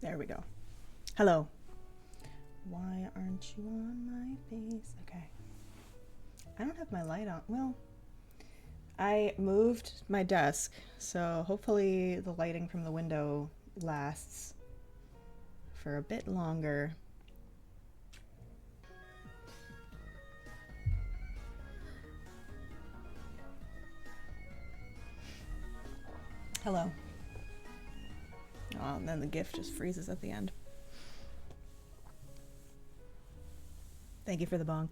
There we go. Hello. Why aren't you on my face? Okay. I don't have my light on. Well, I moved my desk, so hopefully the lighting from the window lasts for a bit longer. Hello. Oh, and then the GIF just freezes at the end. Thank you for the bonk.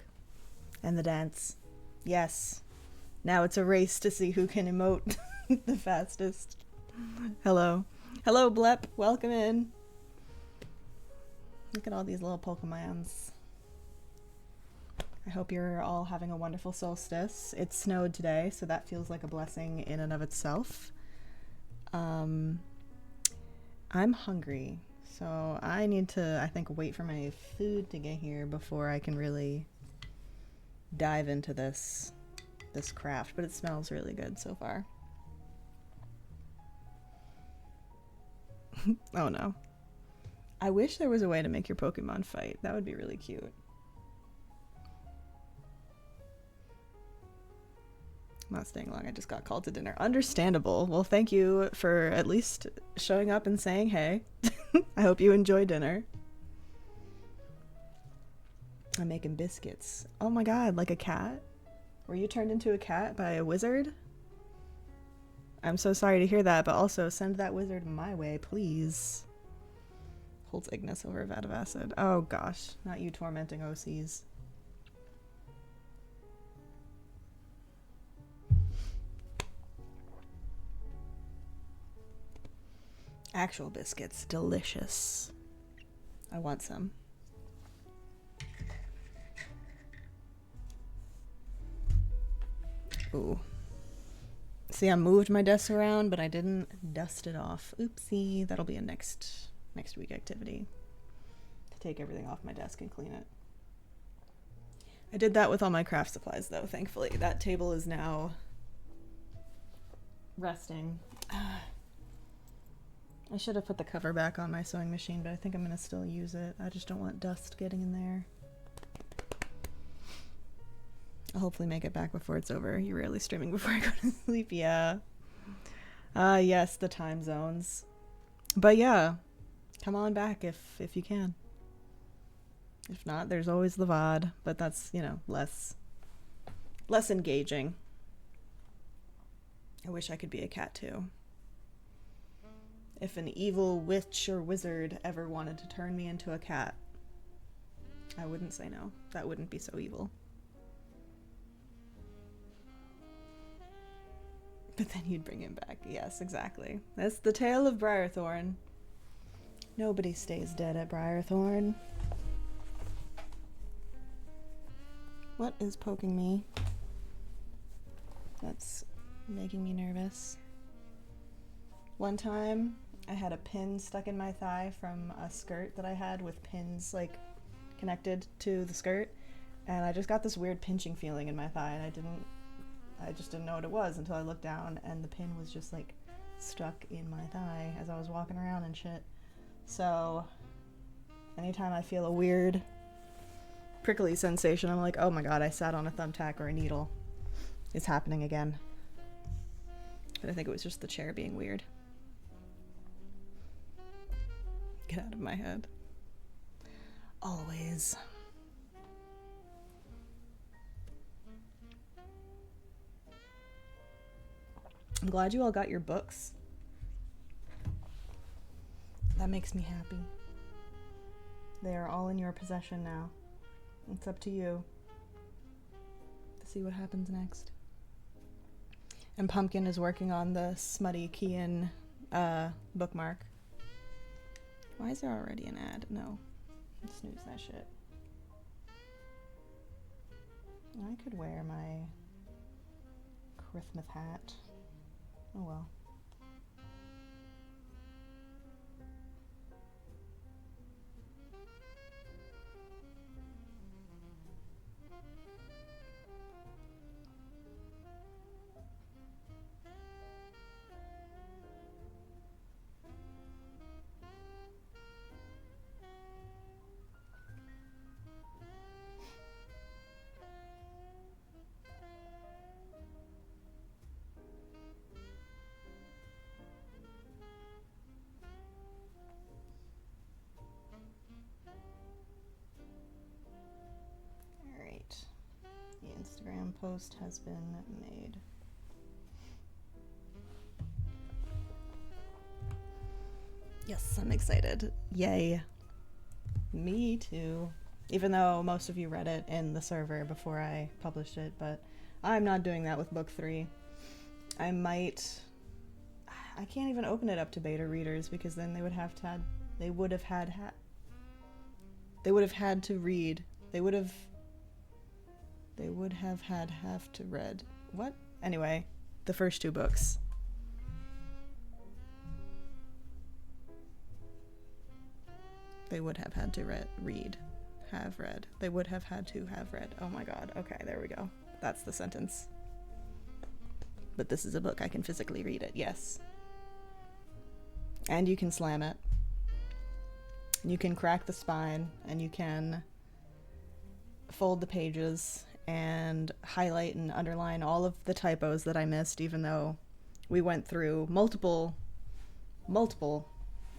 And the dance. Yes. Now it's a race to see who can emote the fastest. Hello. Hello, Blep. Welcome in. Look at all these little Pokemons. I hope you're all having a wonderful solstice. It snowed today, so that feels like a blessing in and of itself. I'm hungry, so I need to, I think, wait for my food to get here before I can really dive into this craft, but it smells really good so far. Oh no. I wish there was a way to make your Pokemon fight. That would be really cute. I'm not staying long. I just got called to dinner. Understandable. Well, thank you for at least showing up and saying hey. I hope you enjoy dinner. I'm making biscuits. Oh my god, like a cat? Were you turned into a cat by a wizard? I'm so sorry to hear that, but also send that wizard my way, please. Holds Ignis over a vat of acid. Oh gosh, not you tormenting OCs. Actual biscuits, delicious. I want some. Ooh. See, I moved my desk around, but I didn't dust it off. Oopsie. That'll be a next week activity. To take everything off my desk and clean it. I did that with all my craft supplies, though, thankfully. That table is now resting. I should have put the cover back on my sewing machine, but I think I'm going to still use it. I just don't want dust getting in there. I'll hopefully make it back before it's over. You're rarely streaming before I go to sleep. Yeah. Yes, the time zones. But yeah, come on back if you can. If not, there's always the VOD, but that's, you know, less engaging. I wish I could be a cat too. If an evil witch or wizard ever wanted to turn me into a cat, I wouldn't say no. That wouldn't be so evil. But then you'd bring him back. Yes, exactly. That's the tale of Briarthorn. Nobody stays dead at Briarthorn. What is poking me? That's making me nervous. One time, I had a pin stuck in my thigh from a skirt that I had with pins like connected to the skirt, and I just got this weird pinching feeling in my thigh, and I just didn't know what it was until I looked down, and the pin was just like stuck in my thigh as I was walking around and shit. So anytime I feel a weird prickly sensation, I'm like, oh my god, I sat on a thumbtack or a needle. It's happening again. But I think it was just the chair being weird. Get out of my head. Always. I'm glad you all got your books. That makes me happy. They are all in your possession now. It's up to you to see what happens next. And Pumpkin is working on the Smutty Kian bookmark. Why is there already an ad? No. Snooze that shit. I could wear my Christmas hat. Oh well. toast has been made. Yes, I'm excited. Yay. Me too. Even though most of you read it in the server before I published it, but I'm not doing that with book 3. I can't even open it up to beta readers because then they would have had to read. They would have to read. What? Anyway, the first 2 books. They would have had to read. Have read. They would have had to have read. Oh my god. Okay, there we go. That's the sentence. But this is a book. I can physically read it. Yes. And you can slam it. You can crack the spine, and you can fold the pages and highlight and underline all of the typos that I missed, even though we went through multiple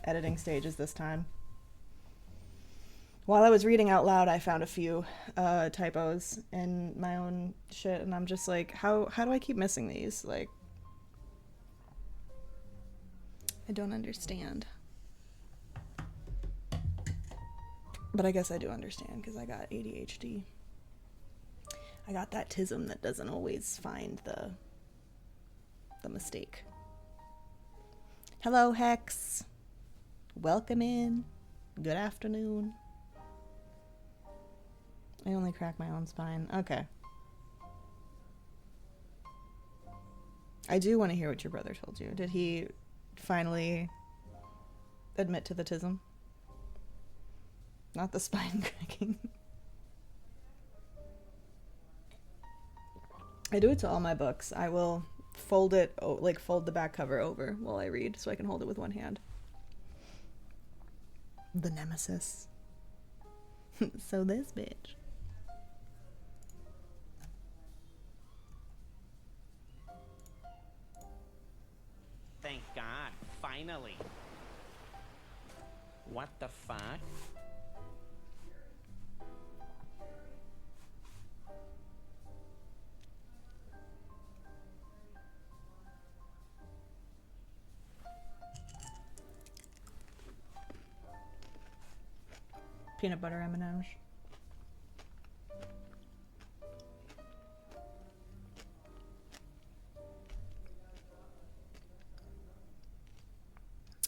editing stages this time. While I was reading out loud, I found a few typos in my own shit, and I'm just like, how do I keep missing these? Like, I don't understand. But I guess I do understand, because I got ADHD. I got that tism that doesn't always find the mistake. Hello, Hex. Welcome in. Good afternoon. I only crack my own spine. Okay. I do want to hear what your brother told you. Did he finally admit to the tism? Not the spine cracking. I do it to all my books. I will fold it, fold the back cover over while I read so I can hold it with one hand. The nemesis. So this bitch. Thank God, finally. What the fuck? Peanut butter M&Ms.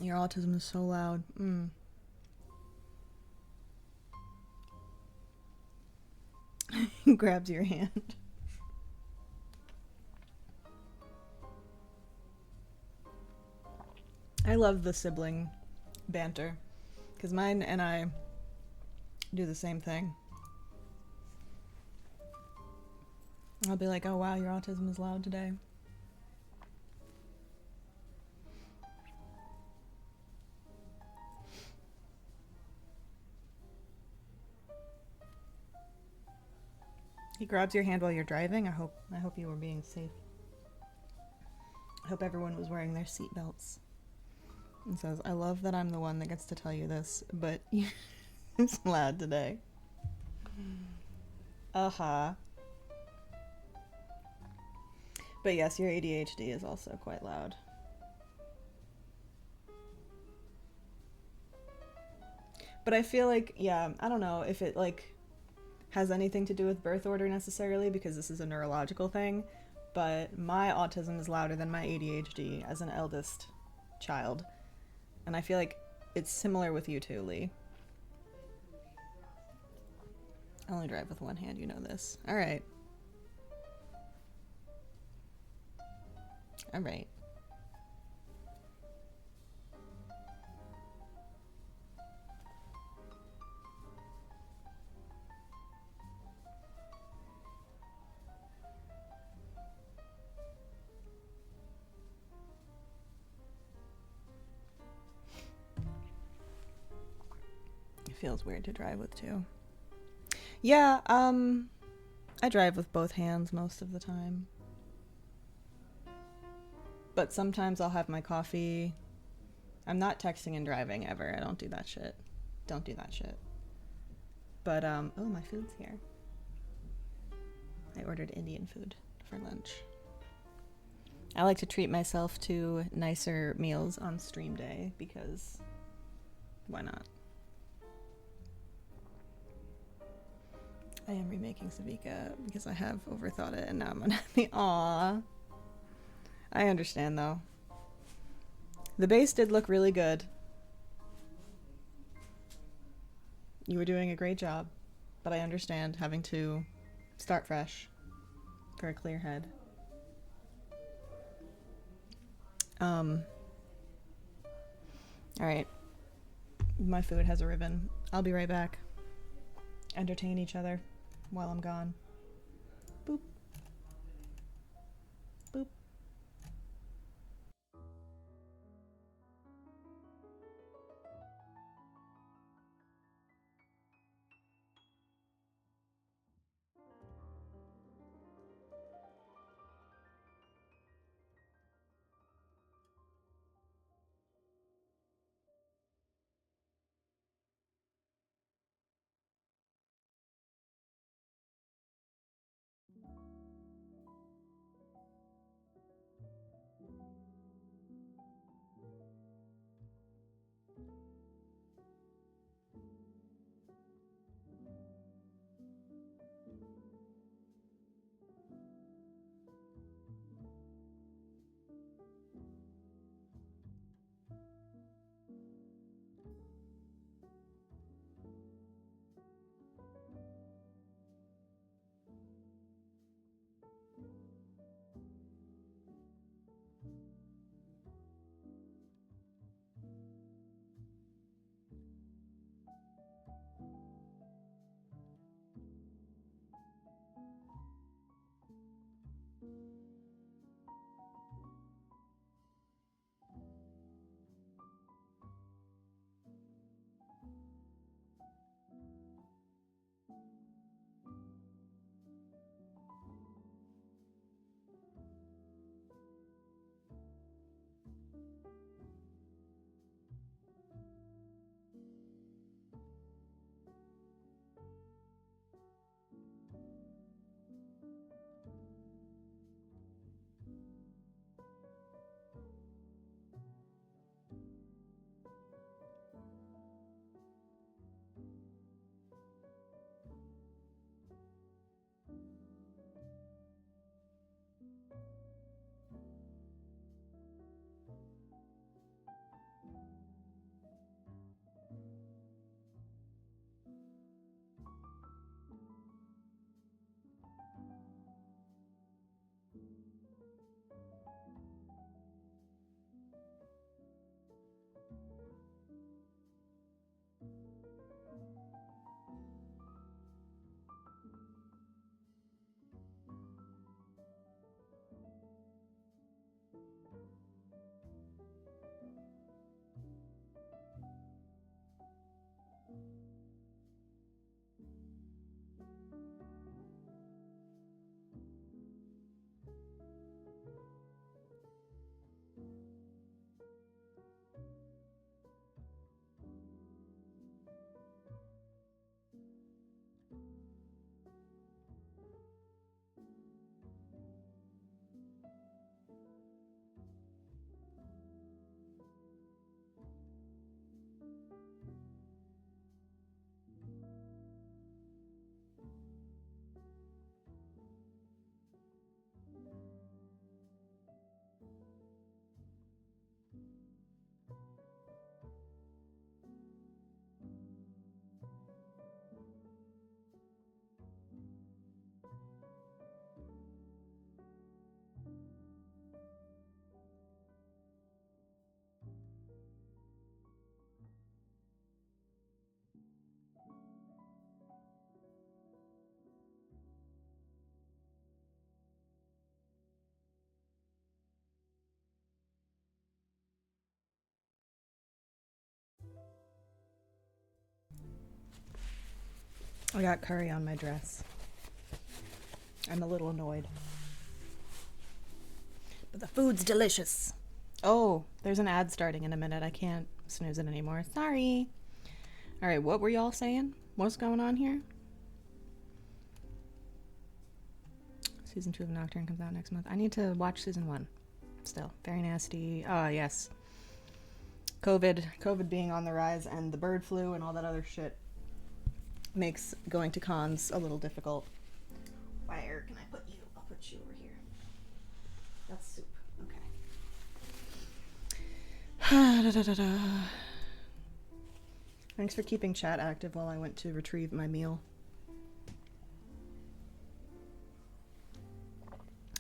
Your autism is so loud. He grabs your hand. I love the sibling banter, because mine and I do the same thing. I'll be like, oh wow, your autism is loud today. He grabs your hand while you're driving. I hope you were being safe. I hope everyone was wearing their seatbelts. And says, I love that I'm the one that gets to tell you this, but it's loud today. Uh-huh. But yes, your ADHD is also quite loud. But I feel like, yeah, I don't know if it, has anything to do with birth order necessarily, because this is a neurological thing, but my autism is louder than my ADHD as an eldest child. And I feel like it's similar with you too, Lee. I only drive with one hand, you know this. Alright. Alright. Feels weird to drive with too. Yeah, I drive with both hands most of the time. But sometimes I'll have my coffee. I'm not texting and driving ever. I don't do that shit. Don't do that shit. But, oh, my food's here. I ordered Indian food for lunch. I like to treat myself to nicer meals on stream day because why not? I am remaking Savika because I have overthought it and now I'm unhappy. Aww. I understand though. The base did look really good. You were doing a great job, but I understand having to start fresh for a clear head. Alright. My food has a ribbon. I'll be right back. Entertain each other while I'm gone. Boop. Boop. I got curry on my dress. I'm a little annoyed. But the food's delicious. Oh, there's an ad starting in a minute. I can't snooze it anymore. Sorry. All right, what were y'all saying? What's going on here? Season 2 of Nocturne comes out next month. I need to watch season 1 still. Very nasty. Oh, yes. COVID being on the rise and the bird flu and all that other shit makes going to cons a little difficult. Where can I put you? I'll put you over here. That's soup. Okay. Thanks for keeping chat active while I went to retrieve my meal.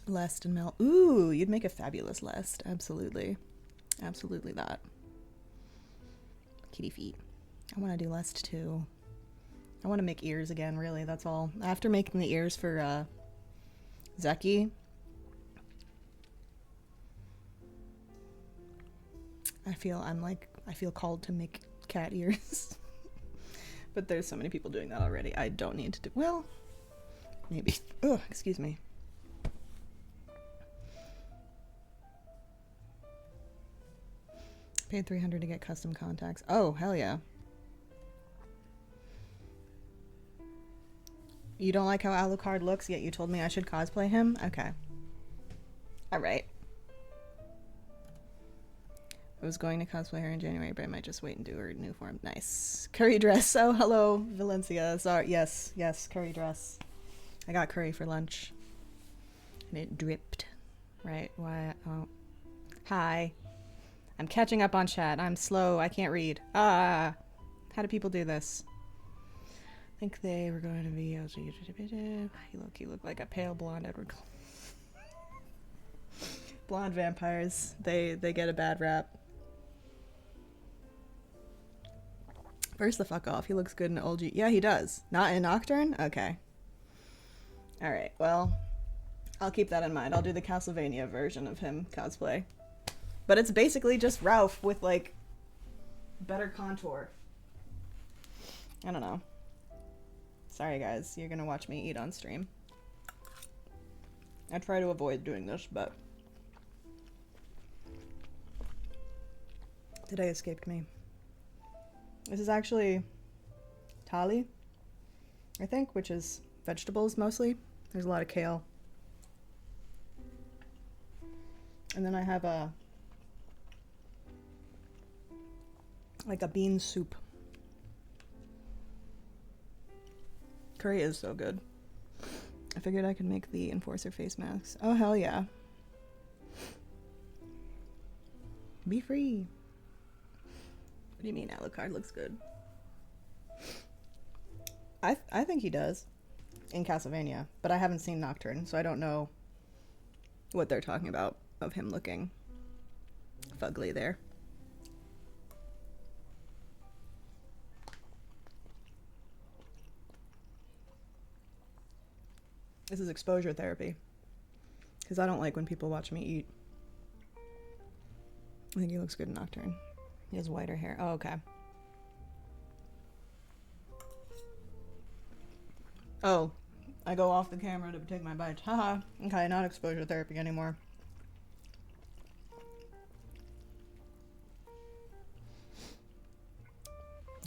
Lest and Mel. Ooh, you'd make a fabulous Lest. Absolutely. Absolutely that. Kitty feet. I want to do Lest too. I want to make ears again, really. That's all. After making the ears for Zeki, I feel called to make cat ears. But there's so many people doing that already. I don't need to do, well, maybe. Oh, excuse me. Paid $300 to get custom contacts. Oh, hell yeah. You don't like how Alucard looks, yet you told me I should cosplay him? Okay. Alright. I was going to cosplay her in January, but I might just wait and do her new form. Nice. Curry dress. Oh, hello, Valencia. Sorry. Yes, curry dress. I got curry for lunch. And it dripped. Right? Why? Oh. Hi. I'm catching up on chat. I'm slow. I can't read. How do people do this? I think they were going to be... He looked like a pale blonde Edward Cullen. Blonde vampires. They get a bad rap. First the fuck off. He looks good in OG. Yeah, he does. Not in Nocturne? Okay. Alright, well, I'll keep that in mind. I'll do the Castlevania version of him cosplay. But it's basically just Ralph with, like, better contour. I don't know. Sorry, guys. You're gonna watch me eat on stream. I try to avoid doing this, but today escaped me. This is actually Tali, I think, which is vegetables mostly. There's a lot of kale. And then I have like a bean soup. Curry is so good. I figured I could make the enforcer face masks. Oh, hell yeah. Be free. What do you mean Alucard looks good? I think he does in Castlevania, but I haven't seen Nocturne, so I don't know what they're talking about of him looking fugly there. This is exposure therapy, because I don't like when people watch me eat. I think he looks good in Nocturne. He has whiter hair. Oh, okay. Oh, I go off the camera to take my bites. Haha. Okay, not exposure therapy anymore.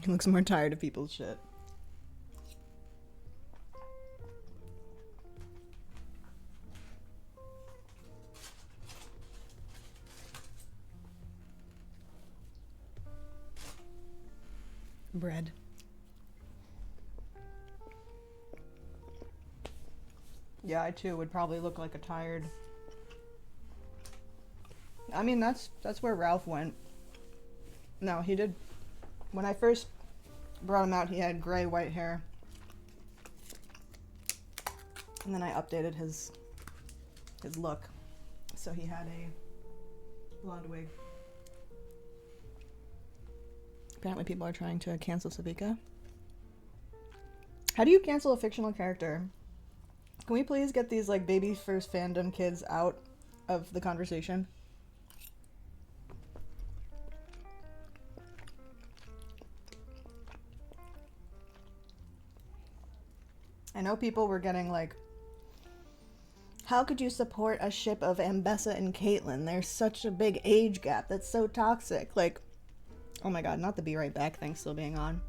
He looks more tired of people's shit. Bread. Yeah, I too would probably look like a tired. I mean, that's where Ralph went. No, he did. When I first brought him out, he had gray white hair. And then I updated his look. So he had a blonde wig. Apparently people are trying to cancel Savika. How do you cancel a fictional character? Can we please get these, like, baby first fandom kids out of the conversation? I know people were getting, like, how could you support a ship of Ambessa and Caitlyn? There's such a big age gap. That's so toxic. Like, oh my god, not the be right back thing still being on.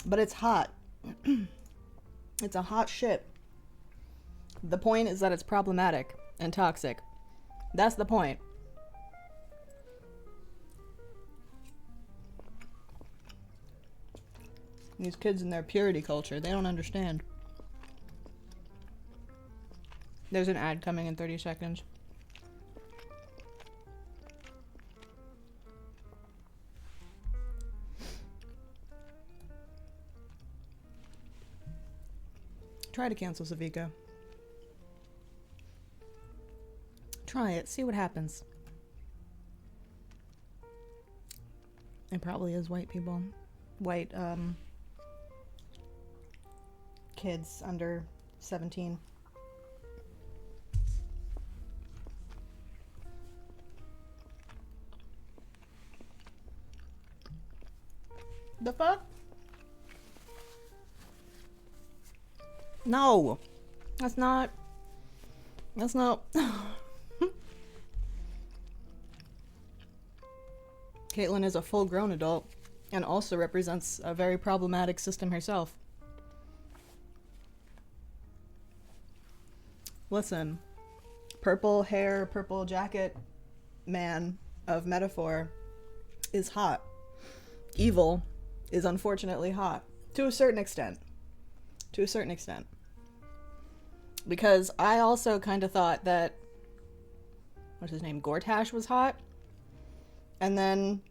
But it's hot. It's a hot ship. The point is that it's problematic and toxic. That's the point. These kids in their purity culture, they don't understand. There's an ad coming in 30 seconds. Try to cancel Savika. Try it. See what happens. It probably is white people. White, kids under 17. The fuck? No. That's not. Caitlin is a full-grown adult and also represents a very problematic system herself. Listen, purple hair, purple jacket man of metaphor is hot. Evil is unfortunately hot. To a certain extent. To a certain extent. Because I also kind of thought that, what's his name, Gortash was hot. And then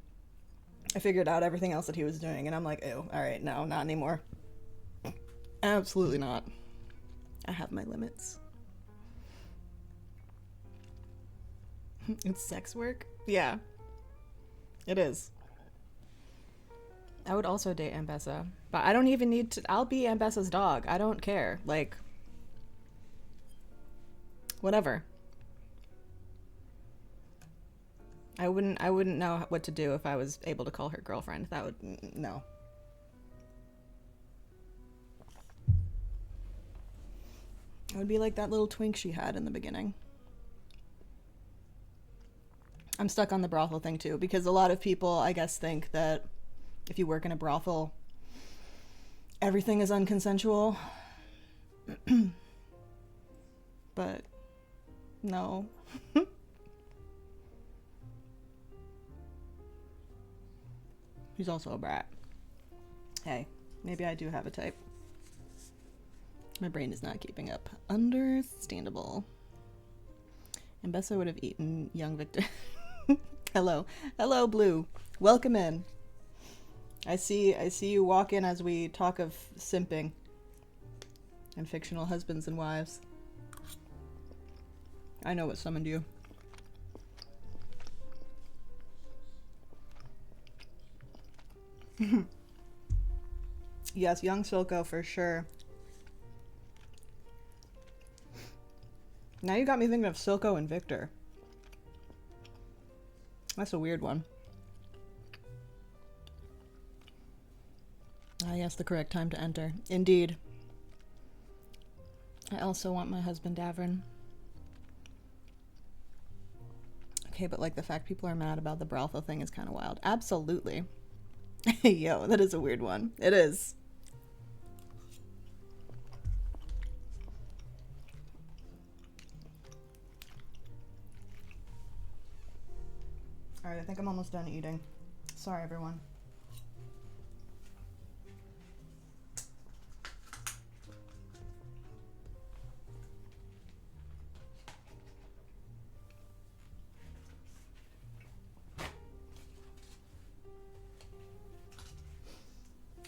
I figured out everything else that he was doing, and I'm like, ew, alright, no, not anymore. Absolutely not. I have my limits. It's sex work? Yeah. It is. I would also date Ambessa. But I don't even need to... I'll be Ambessa's dog. I don't care. Like... Whatever. I wouldn't know what to do if I was able to call her girlfriend. That would... No. It would be like that little twink she had in the beginning. I'm stuck on the brothel thing too, because a lot of people, I guess, think that if you work in a brothel, everything is unconsensual. But no. He's also a brat. Hey, maybe I do have a type. My brain is not keeping up. Understandable. And Bessa would have eaten young Victor. Hello. Hello, Blue. Welcome in. I see you walk in as we talk of simping and fictional husbands and wives. I know what summoned you. Yes, young Silco for sure. Now you got me thinking of Silco and Victor. That's a weird one. Ah, yes, the correct time to enter. Indeed. I also want my husband Davrin. Okay, but like the fact people are mad about the brothel thing is kind of wild. Absolutely. Yo, that is a weird one. It is. Alright, I think I'm almost done eating. Sorry, everyone.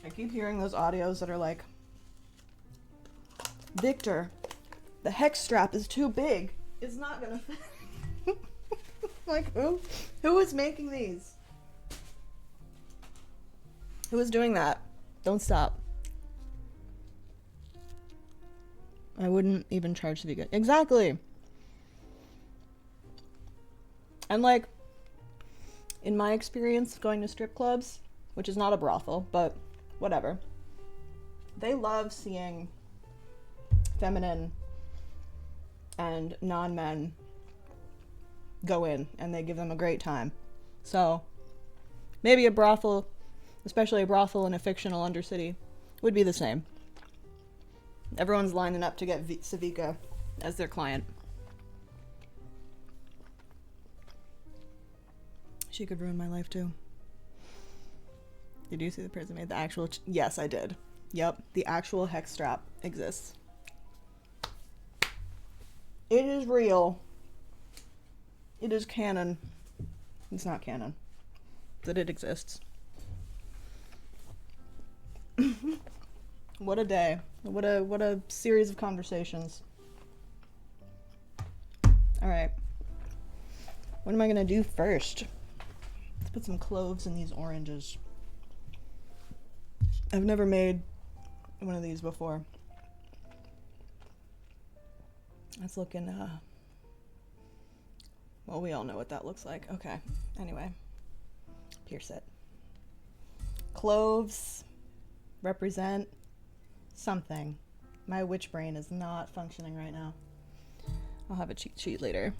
I keep hearing those audios that are like, Victor, the hex strap is too big. It's not gonna fit. Like, who is making these? Who is doing that? Don't stop. I wouldn't even charge to be good. Exactly. And like, in my experience going to strip clubs, which is not a brothel, but whatever, they love seeing feminine and non-men go in, and they give them a great time. So maybe a brothel, especially a brothel in a fictional undercity, would be the same. Everyone's lining up to get Savika as their client. She could ruin my life too. Did you see the person made the actual... Yes, I did. Yep, the actual hex strap exists. It is real. It is canon. It's not canon, but it exists. What a day. What a series of conversations. Alright. What am I gonna do first? Let's put some cloves in these oranges. I've never made one of these before. Let's look in, well, we all know what that looks like. Okay, anyway. Pierce it. Cloves represent something. My witch brain is not functioning right now. I'll have a cheat sheet later.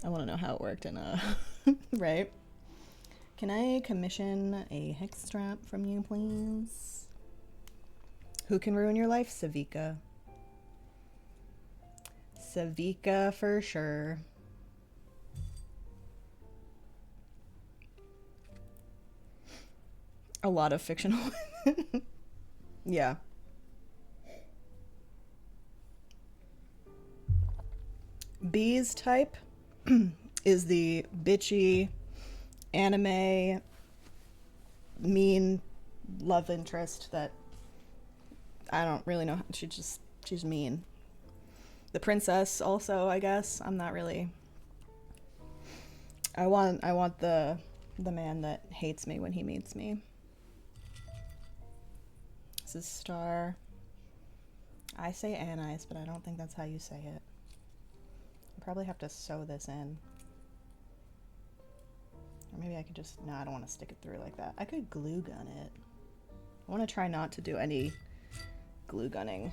I want to know how it worked in right? Can I commission a hex strap from you, please? Who can ruin your life? Savika. Savika for sure. A lot of fictional. Yeah. B's type is the bitchy, anime, mean love interest that I don't really know. She's mean. The princess also, I guess. I'm not really. I want the man that hates me when he meets me. This is star. I say anise, but I don't think that's how you say it. I probably have to sew this in. Or maybe I could just... No, I don't want to stick it through like that. I could glue gun it. I want to try not to do any glue gunning.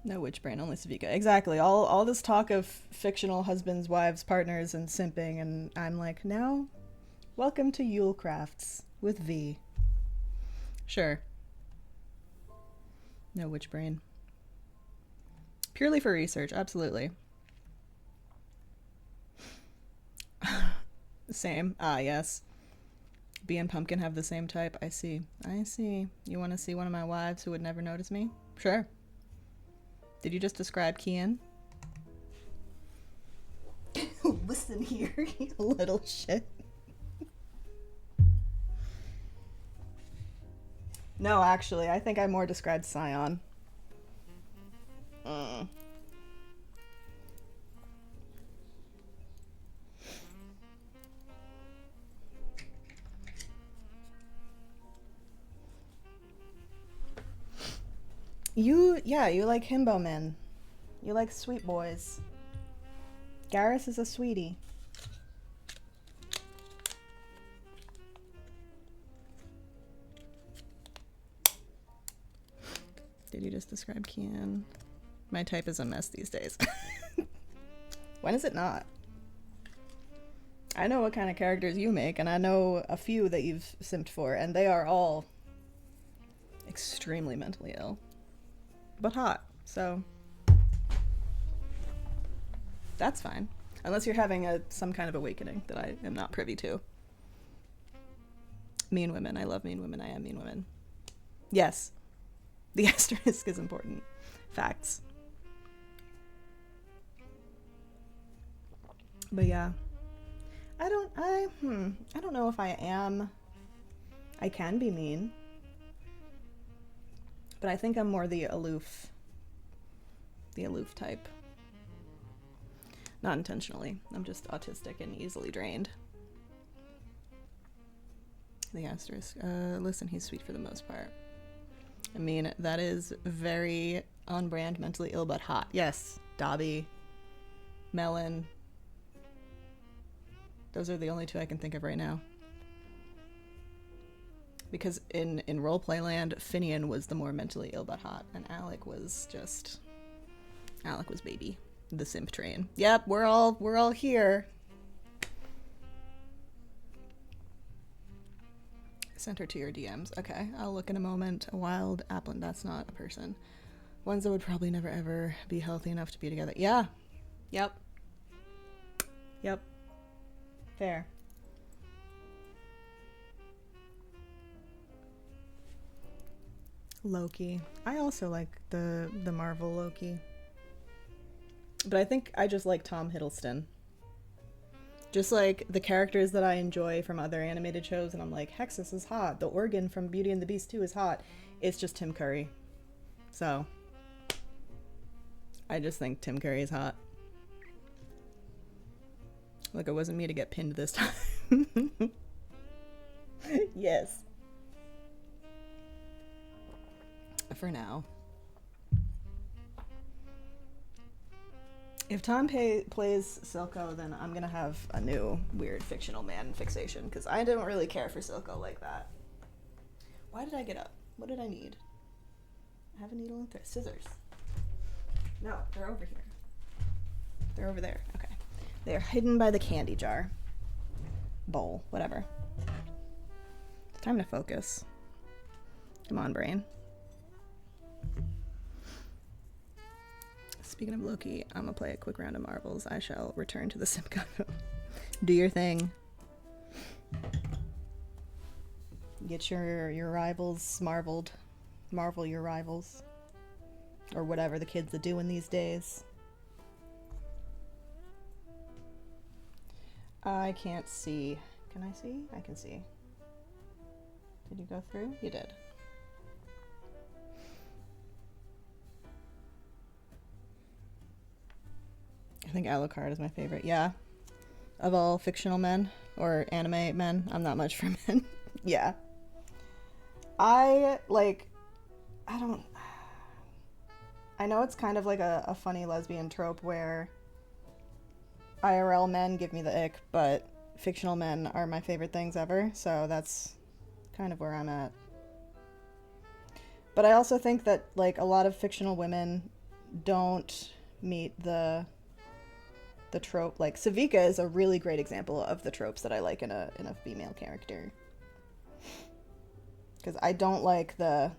No witch brain, only Savika. Exactly. All this talk of fictional husbands, wives, partners, and simping, and I'm like, now, welcome to Yule Crafts with V. Sure. No witch brain. Purely for research, absolutely. Same. Ah, yes. Bee and Pumpkin have the same type. I see. I see. You want to see one of my wives who would never notice me? Sure. Did you just describe Kian? Listen here, you little shit. No, actually, I think I more described Scion. You like himbo men. You like sweet boys. Garrus is a sweetie. Did you just describe Kian? My type is a mess these days. When is it not? I know what kind of characters you make, and I know a few that you've simped for, and they are all extremely mentally ill. But hot, so that's fine. Unless you're having some kind of awakening that I am not privy to. Mean women. I love mean women. I am mean women. Yes. The asterisk is important. Facts. But yeah. I don't know if I am. I can be mean. But I think I'm more the aloof type. Not intentionally. I'm just autistic and easily drained. The asterisk. Listen, he's sweet for the most part. I mean, that is very on brand, mentally ill but hot. Yes, Dobby, Melon. Those are the only two I can think of right now. Because in roleplay land, Finian was the more mentally ill but hot, and Alec was baby. The simp train. Yep, we're all here. Sent her to your DMs. Okay, I'll look in a moment. A wild applet. That's not a person. Ones that would probably never ever be healthy enough to be together. Yeah. Yep. Yep. Fair. Loki. I also like the Marvel Loki. But I think I just like Tom Hiddleston. Just like the characters that I enjoy from other animated shows, and I'm like, Hexus is hot. The organ from Beauty and the Beast 2 is hot. It's just Tim Curry. So, I just think Tim Curry is hot. Look, it wasn't me to get pinned this time. Yes. For now. If Tom plays Silco, then I'm gonna have a new weird fictional man fixation, because I don't really care for Silco like that. Why did I get up? What did I need? I have a needle and thread. Scissors. No, they're over here. They're over there. Okay. They're hidden by the candy jar. Bowl. Whatever. It's time to focus. Come on, brain. Speaking of Loki, I'm gonna play a quick round of marbles. I shall return to the Simco. Do your thing. Get your rivals marveled. Marvel your rivals. Or whatever the kids are doing these days. I can't see. Can I see? I can see. Did you go through? You did. I think Alucard is my favorite. Yeah. Of all fictional men or anime men, I'm not much for men. Yeah. I know it's kind of like a funny lesbian trope where IRL men give me the ick, but fictional men are my favorite things ever, so that's kind of where I'm at. But I also think that, like, a lot of fictional women don't meet the trope. Like, Savika is a really great example of the tropes that I like in a female character. Because I don't like the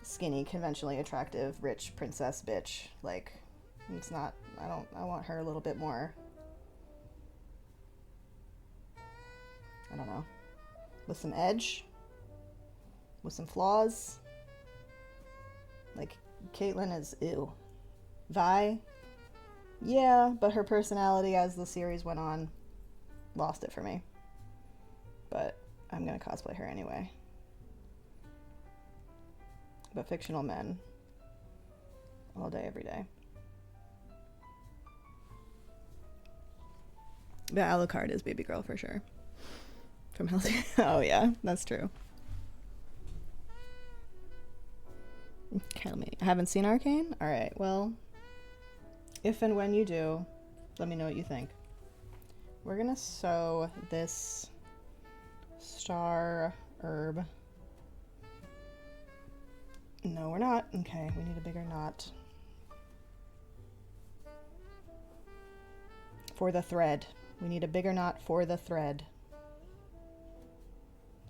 skinny, conventionally attractive, rich princess bitch. Like, it's not, I want her a little bit more, I don't know, with some edge, with some flaws. Like, Caitlyn is ew. Vi, yeah, but her personality as the series went on lost it for me. But I'm gonna cosplay her anyway. But fictional men, all day, every day. But Alucard is baby girl for sure. From Hell's. Oh yeah, that's true. Kill me. I haven't seen Arcane? Alright, well, if and when you do, let me know what you think. We're gonna sew this star herb. No, we're not. Okay, we need a bigger knot. For the thread. We need a bigger knot for the thread.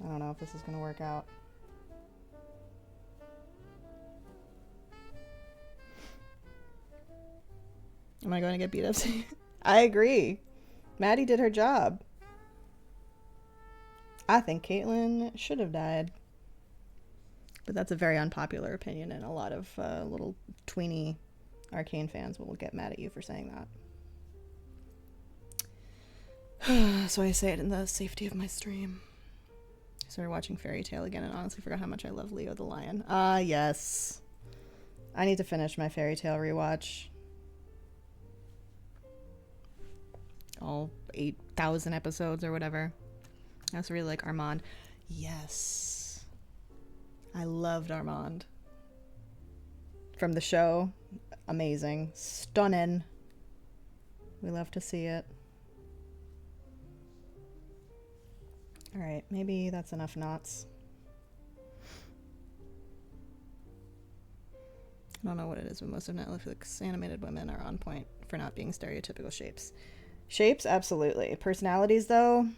I don't know if this is gonna work out. Am I going to get beat up? I agree. Maddie did her job. I think Caitlyn should have died. But that's a very unpopular opinion, and a lot of little tweeny Arcane fans will get mad at you for saying that. So I say it in the safety of my stream. I started watching Fairy Tail again and honestly forgot how much I love Leo the Lion. Ah, yes. I need to finish my Fairy Tail rewatch. All 8,000 episodes or whatever. I also really like Armand. Yes. I loved Armand. From the show. Amazing. Stunning. We love to see it. Alright, maybe that's enough knots. I don't know what it is, but most of Netflix animated women are on point for not being stereotypical shapes. Shapes, absolutely. Personalities, though,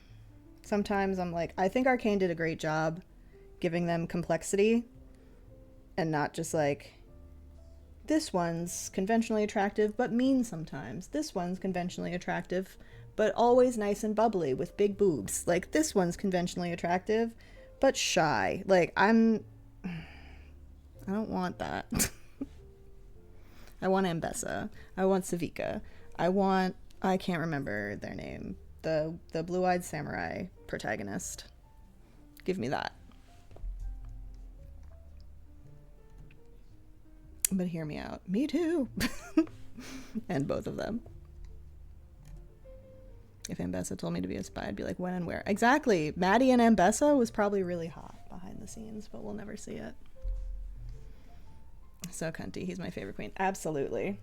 Sometimes I'm like, I think Arcane did a great job giving them complexity and not just like, this one's conventionally attractive but mean sometimes. This one's conventionally attractive but always nice and bubbly with big boobs. Like, this one's conventionally attractive but shy. Like, I don't want that. I want Ambessa. I want Savika. I can't remember their name. The blue-eyed samurai protagonist. Give me that. But hear me out. Me too. And both of them. If Ambessa told me to be a spy, I'd be like, when and where? Exactly. Maddie and Ambessa was probably really hot behind the scenes, but we'll never see it. So cunty. He's my favorite queen. Absolutely.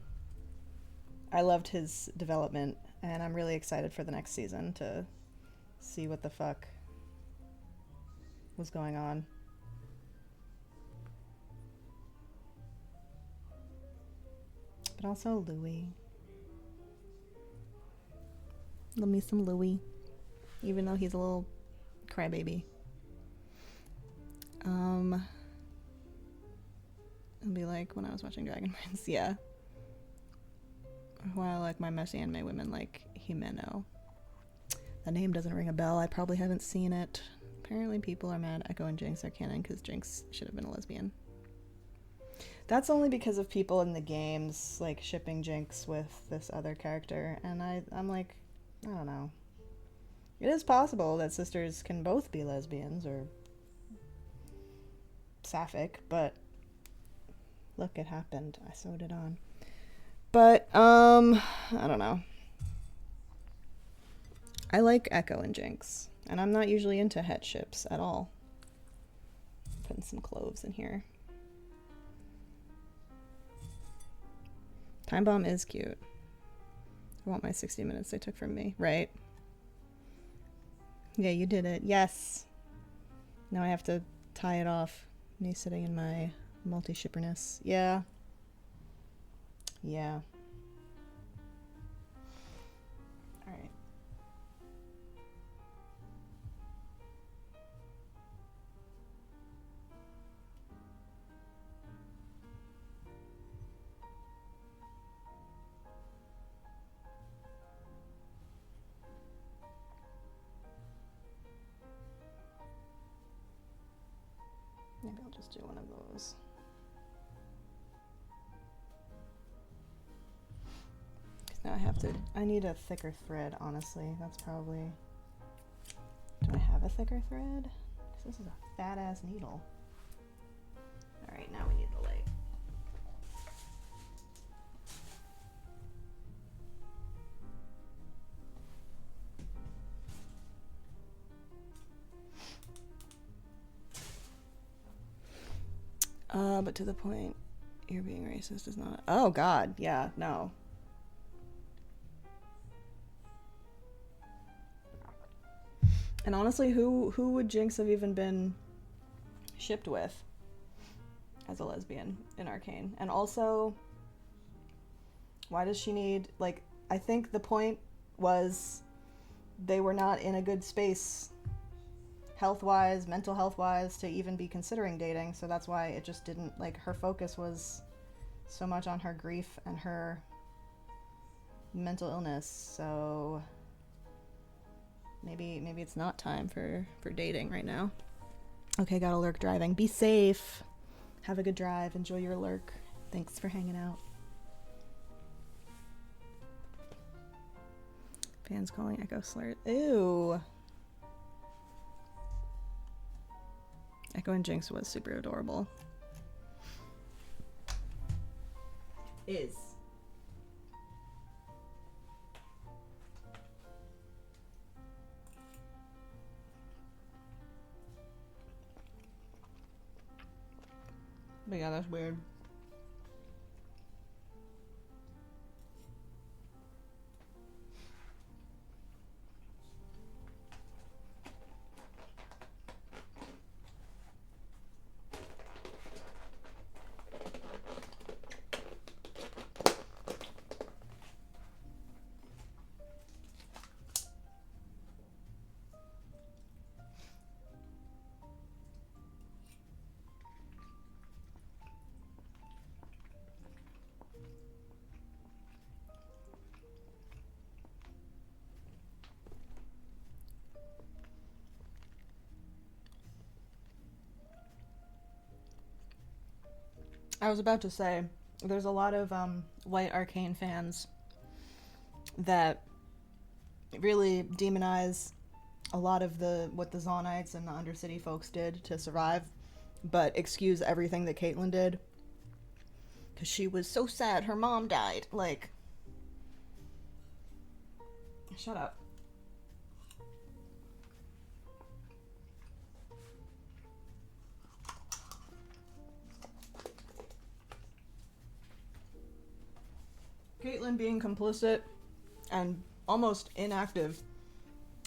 I loved his development, and I'm really excited for the next season to see what the fuck was going on. But also Louis. Love me some Louis. Even though he's a little crybaby. It'll be like when I was watching Dragon Prince, yeah. While like my messy anime women like Himeno. The name doesn't ring a bell. I probably haven't seen it. Apparently people are mad Echo and Jinx are canon because Jinx should have been a lesbian. That's only because of people in the games like shipping Jinx with this other character, and I'm like, I don't know. It is possible that sisters can both be lesbians or sapphic, but look, it happened. I sewed it on. But, I don't know. I like Echo and Jinx, and I'm not usually into het ships at all. Putting some cloves in here. Time Bomb is cute. I want my 60 minutes they took from me, right? Yeah, you did it. Yes. Now I have to tie it off. Me sitting in my multi-shipperness. Yeah. Yeah. Alright. Maybe I'll just do one of those. Now I need a thicker thread, honestly. That's probably... Do I have a thicker thread? Because this is a fat ass needle. Alright, now we need the light. But to the point, you're being racist is not... Oh god, yeah, no. And honestly, who would Jinx have even been shipped with as a lesbian in Arcane? And also, why does she need, like, I think the point was they were not in a good space health-wise, mental health-wise, to even be considering dating, so that's why it just didn't, like, her focus was so much on her grief and her mental illness, so maybe it's not time for dating right now. Okay, gotta lurk driving. Be safe. Have a good drive. Enjoy your lurk. Thanks for hanging out. Fans calling Echo slurs. Ew. Echo and Jinx was super adorable. Is. But yeah, that's weird. I was about to say, there's a lot of white arcane fans that really demonize a lot of what the Zonites and the Undercity folks did to survive, but excuse everything that Caitlyn did because she was so sad her mom died. Like, shut up. Caitlyn being complicit and almost inactive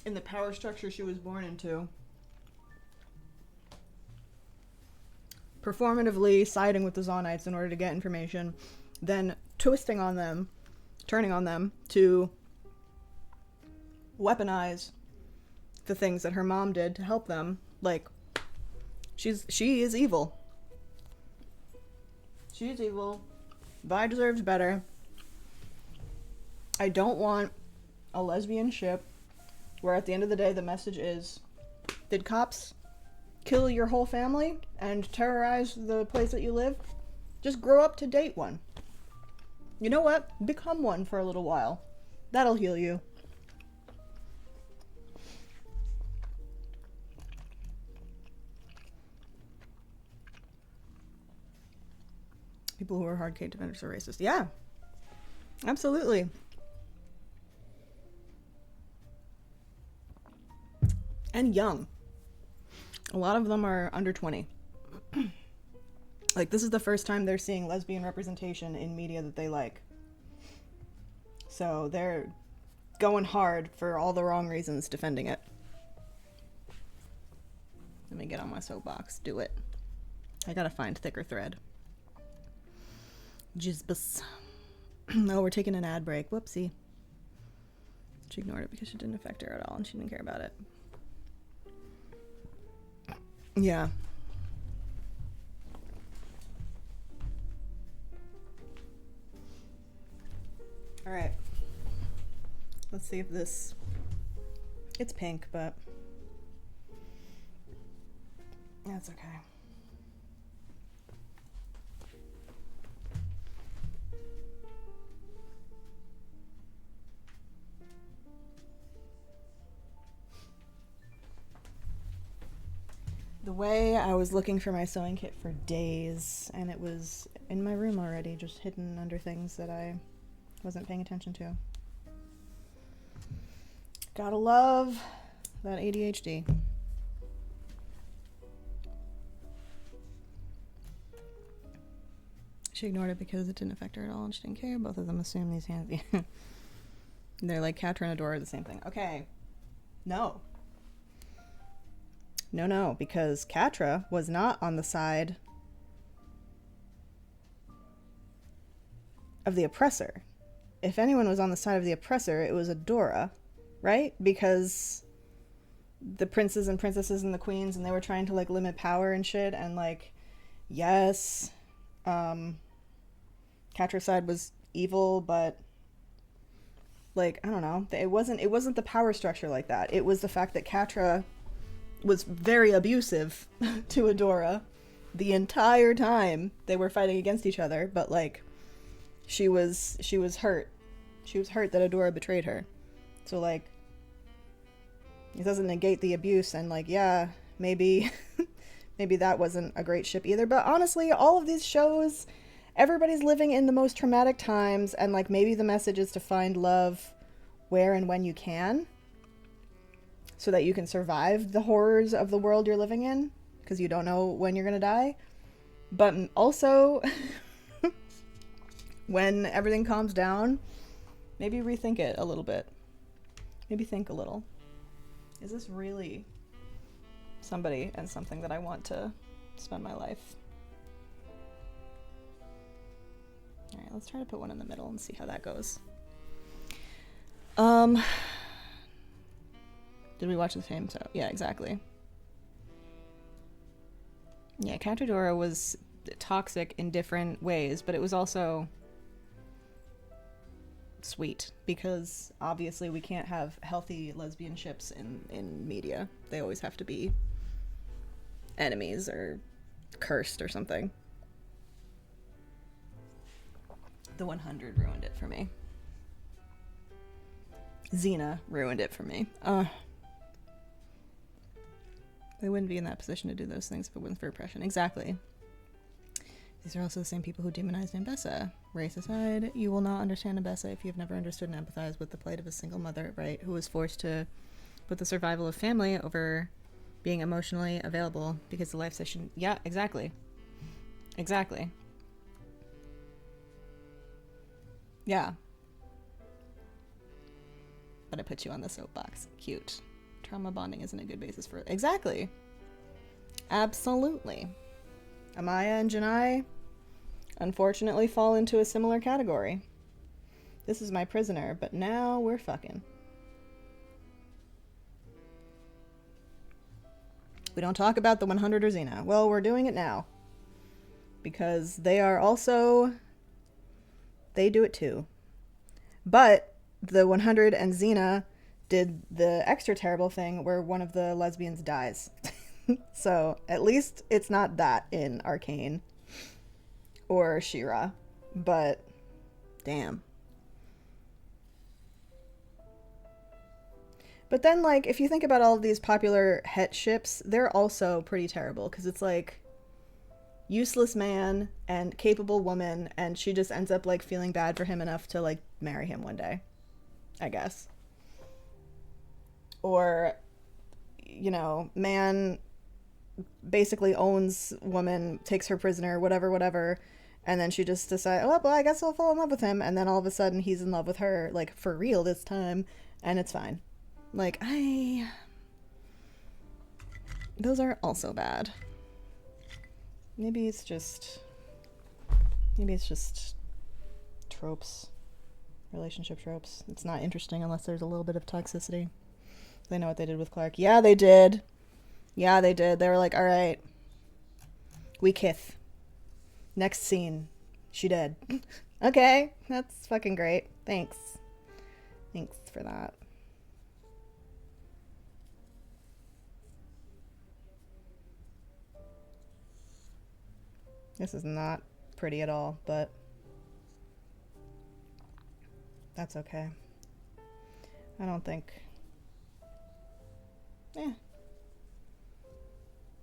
in the power structure she was born into. Performatively siding with the Zonites in order to get information, then twisting on them, turning on them to weaponize the things that her mom did to help them. Like, she is evil. She's evil. Vi deserves better. I don't want a lesbian ship where at the end of the day the message is, did cops kill your whole family and terrorize the place that you live? Just grow up to date one. You know what? Become one for a little while. That'll heal you. People who are hard K defenders are racist. Yeah. Absolutely. And young. A lot of them are under 20. Like, this is the first time they're seeing lesbian representation in media that they like. So they're going hard for all the wrong reasons defending it. Let me get on my soapbox. Do it. I gotta find thicker thread. Jizbus. Oh, we're taking an ad break. Whoopsie. She ignored it because it didn't affect her at all and she didn't care about it. Yeah. All right. Let's see if this... It's pink, but... That's okay. The way I was looking for my sewing kit for days, and it was in my room already, just hidden under things that I wasn't paying attention to. Gotta love that ADHD. She ignored it because it didn't affect her at all, and she didn't care. Both of them assume these hands... They're like Catra and Adora are the same thing. Okay. No. No, because Catra was not on the side of the oppressor. If anyone was on the side of the oppressor, it was Adora, right? Because the princes and princesses and the queens, and they were trying to, like, limit power and shit, and, like, yes, Catra's side was evil, but, like, I don't know. It wasn't the power structure like that. It was the fact that Catra was very abusive to Adora the entire time they were fighting against each other, but, like, she was hurt. She was hurt that Adora betrayed her. So, like, it doesn't negate the abuse, and, like, yeah, maybe maybe that wasn't a great ship either, but honestly, all of these shows, everybody's living in the most traumatic times, and, like, maybe the message is to find love where and when you can, so that you can survive the horrors of the world you're living in, because you don't know when you're gonna die. But also, when everything calms down, maybe rethink it a little bit. Maybe think a little. Is this really somebody and something that I want to spend my life? Alright, let's try to put one in the middle and see how that goes. Did we watch the same? So yeah, exactly. Yeah, Catradora was toxic in different ways, but it was also sweet, because obviously we can't have healthy lesbian ships in media. They always have to be enemies or cursed or something. The 100 ruined it for me. Xena ruined it for me. They wouldn't be in that position to do those things if it wasn't for oppression. Exactly. These are also the same people who demonized Ambessa. Race aside, you will not understand Ambessa if you have never understood and empathized with the plight of a single mother, right, who was forced to put the survival of family over being emotionally available because the life session... Yeah, exactly. Exactly. Yeah. But I put you on the soapbox. Cute. Trauma bonding isn't a good basis for... Exactly. Absolutely. Amaya and Janai unfortunately fall into a similar category. This is my prisoner, but now we're fucking. We don't talk about the 100 or Xena. Well, we're doing it now. Because they are also... They do it too. But the 100 and Xena did the extra terrible thing where one of the lesbians dies. So at least it's not that in Arcane or She-Ra. But damn. But then, like, if you think about all of these popular het ships, they're also pretty terrible because it's like useless man and capable woman, and she just ends up like feeling bad for him enough to like marry him one day, I guess. Or, you know, man basically owns woman, takes her prisoner, whatever, and then she just decides, oh, well, I guess I'll fall in love with him, and then all of a sudden he's in love with her, like, for real this time, and it's fine. Like, those are also bad. Maybe it's just tropes. Relationship tropes. It's not interesting unless there's a little bit of toxicity. They know what they did with Clark. Yeah, they did. Yeah, they did. They were like, alright. We kith. Next scene. She dead. Okay, that's fucking great. Thanks. Thanks for that. This is not pretty at all, but that's okay. I don't think...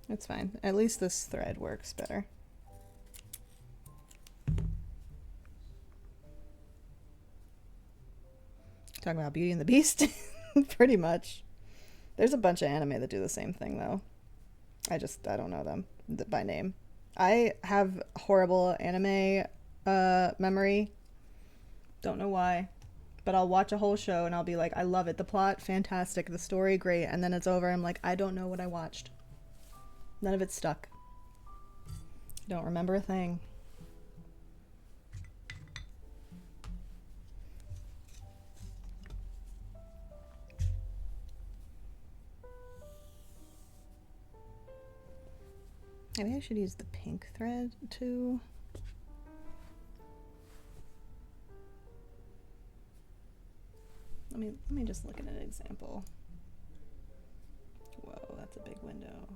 It's fine. At least this thread works better. Talking about Beauty and the Beast? Pretty much. There's a bunch of anime that do the same thing, though. I don't know them by name. I have horrible anime memory. Don't know why. But I'll watch a whole show and I'll be like, I love it. The plot, fantastic. The story, great. And then it's over. I'm like, I don't know what I watched. None of it stuck. Don't remember a thing. Maybe I should use the pink thread too. Let me just look at an example. Whoa, that's a big window.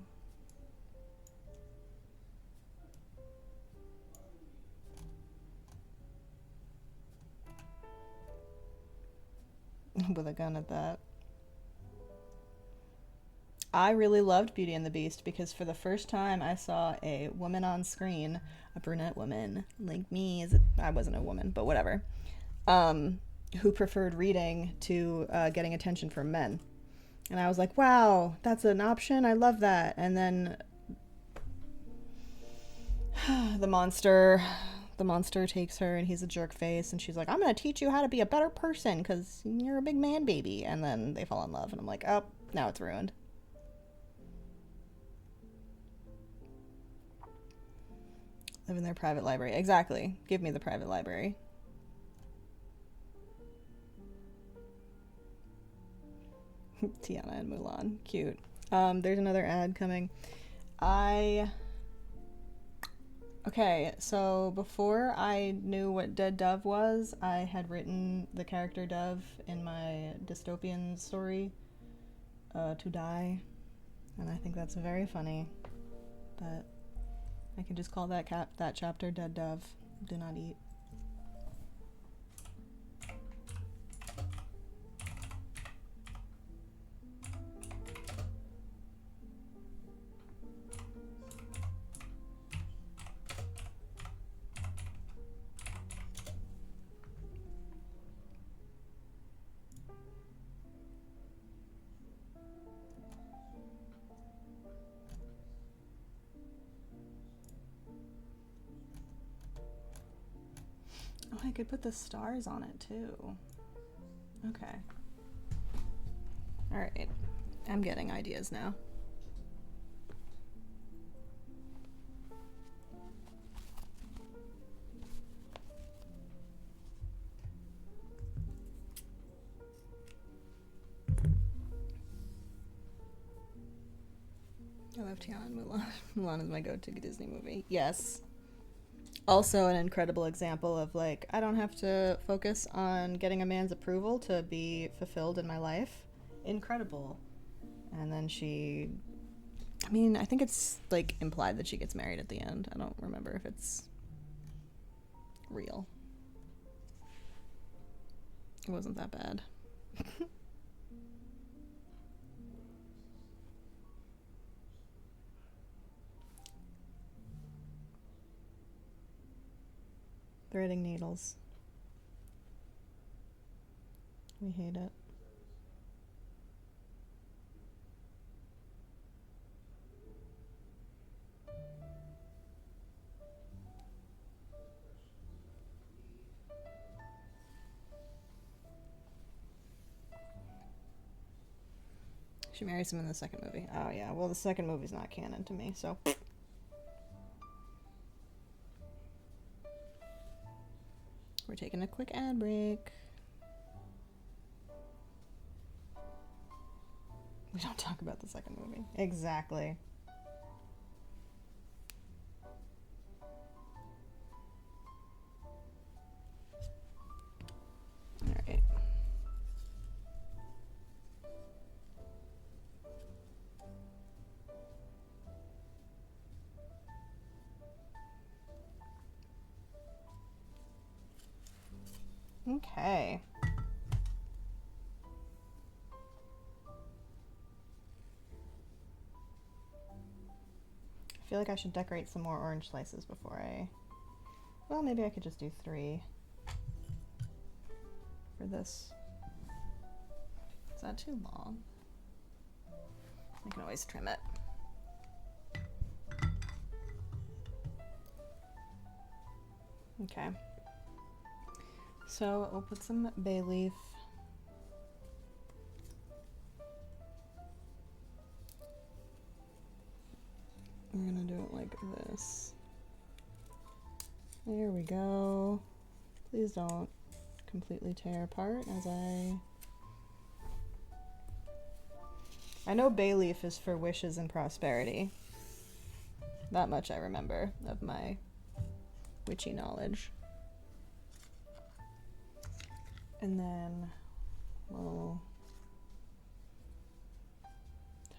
With a gun at that. I really loved Beauty and the Beast because for the first time I saw a woman on screen, a brunette woman like me. I wasn't a woman, but whatever. Who preferred reading to getting attention from men. And I was like, wow, that's an option. I love that. And then the monster takes her and he's a jerk face. And she's like, I'm going to teach you how to be a better person because you're a big man baby. And then they fall in love. And I'm like, oh, now it's ruined. Live in their private library. Exactly. Give me the private library. Tiana and Mulan. Cute. There's another ad coming. Okay, so before I knew what Dead Dove was, I had written the character Dove in my dystopian story, To Die. And I think that's very funny that I can just call that chapter Dead Dove. Do not eat. Oh, I could put the stars on it too. Okay. All right. I'm getting ideas now. I love Tiana and Mulan. Mulan is my go-to Disney movie. Yes. Also an incredible example of like, I don't have to focus on getting a man's approval to be fulfilled in my life. Incredible. And then she, I mean, I think it's like implied that she gets married at the end. I don't remember if it's real. It wasn't that bad. Threading needles. We hate it. She marries him in the second movie. Oh yeah, well the second movie's not canon to me, so. We're taking a quick ad break. We don't talk about the second movie. Exactly. Alright. Okay. I feel like I should decorate some more orange slices before I... Well, maybe I could just do 3 for this. Is that too long? I can always trim it. Okay. So we'll put some bay leaf. We're gonna do it like this. There we go. Please don't completely tear apart as I know bay leaf is for wishes and prosperity. That much I remember of my witchy knowledge. And then we'll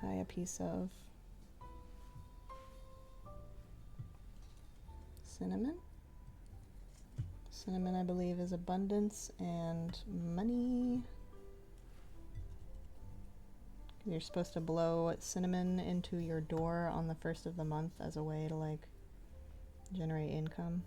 tie a piece of cinnamon. Cinnamon, I believe, is abundance and money. You're supposed to blow cinnamon into your door on the first of the month as a way to like generate income.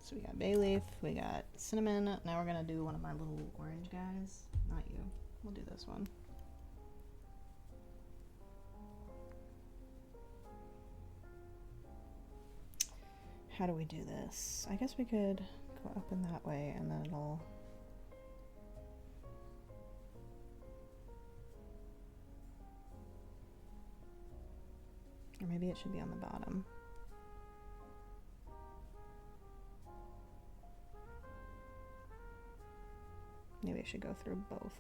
So we got bay leaf, we got cinnamon. Now we're gonna do one of my little orange guys. Not you. We'll do this one. How do we do this? I guess we could go up in that way and then it'll... Or maybe it should be on the bottom. Maybe I should go through both.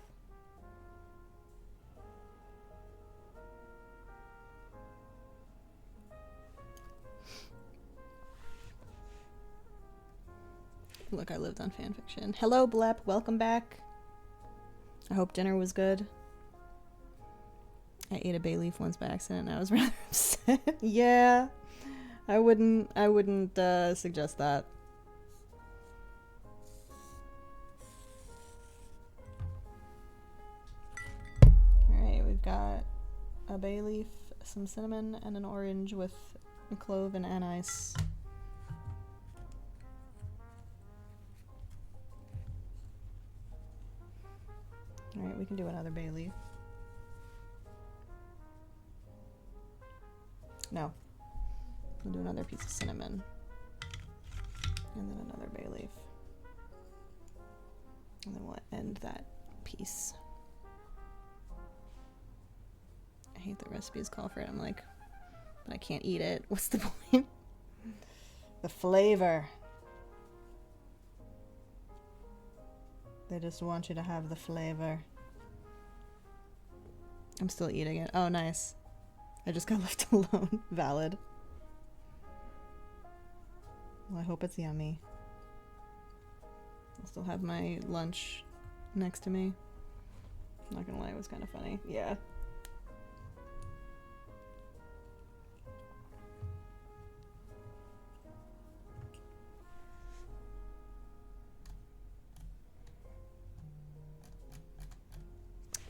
Look, I lived on fanfiction. Hello, Blep. Welcome back. I hope dinner was good. I ate a bay leaf once by accident and I was rather upset. Yeah. I wouldn't suggest that. Alright, we've got a bay leaf some cinnamon and an orange with a clove and anise. Alright, we can do another bay leaf. No. We'll do another piece of cinnamon. And then another bay leaf. And then we'll end that piece. I hate the recipes call for it. I'm like, but I can't eat it. What's the point? The flavor. They just want you to have the flavor. I'm still eating it. Oh, nice. I just got left alone. Valid. Well, I hope it's yummy. I'll still have my lunch next to me. I'm not gonna lie, it was kind of funny. Yeah.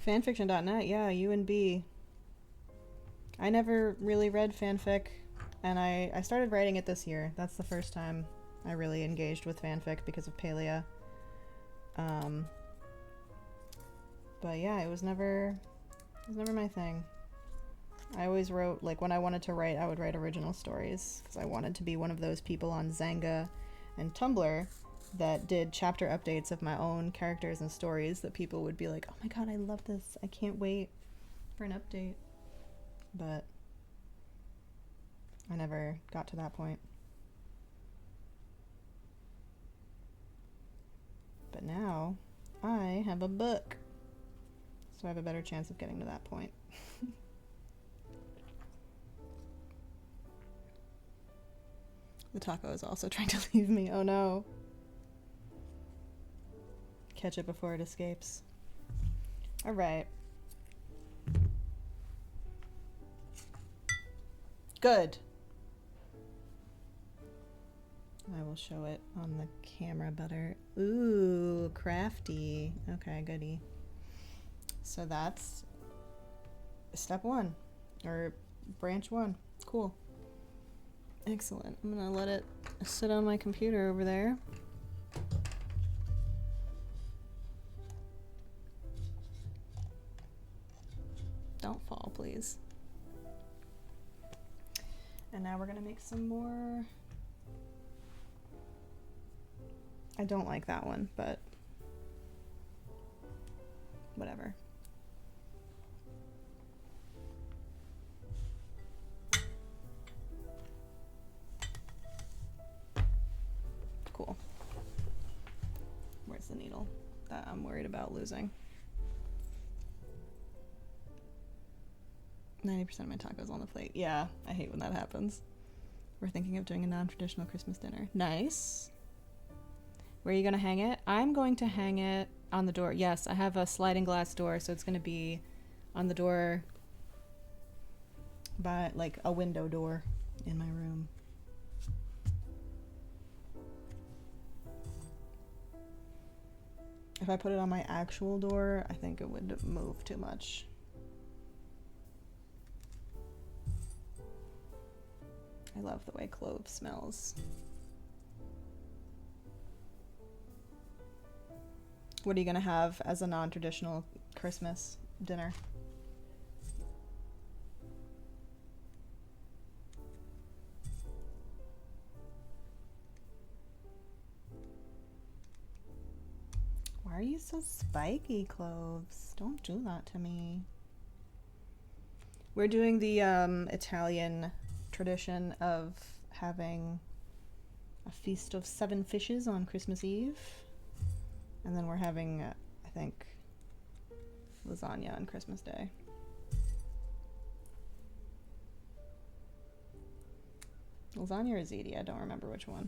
Fanfiction.net, yeah, U and B. I never really read fanfic, and I started writing it this year. That's the first time I really engaged with fanfic because of Palia. But yeah, it was never my thing. I always wrote, like, when I wanted to write, I would write original stories, because I wanted to be one of those people on Zanga and Tumblr that did chapter updates of my own characters and stories that people would be like, oh my god, I love this, I can't wait for an update. But I never got to that point. But now I have a book, so I have a better chance of getting to that point. The taco is also trying to leave me. Oh no. Catch it before it escapes. Alright. Good. I will show it on the camera better. Ooh, crafty. Okay, goody. So that's step 1, or branch 1. Cool. Excellent. I'm gonna let it sit on my computer over there. Don't fall, please. And now we're gonna make some more. I don't like that one, but whatever. Cool. Where's the needle that I'm worried about losing? 90% of my tacos on the plate. Yeah, I hate when that happens. We're thinking of doing a non-traditional Christmas dinner. Nice. Where are you gonna hang it? I'm going to hang it on the door. Yes, I have a sliding glass door, so it's gonna be on the door by, like, a window door in my room. If I put it on my actual door, I think it would move too much. I love the way clove smells. What are you gonna have as a non-traditional Christmas dinner? Why are you so spiky, cloves? Don't do that to me. We're doing the Italian tradition of having a feast of 7 fishes on Christmas Eve. And then we're having, I think, lasagna on Christmas Day. Lasagna or ziti? I don't remember which one.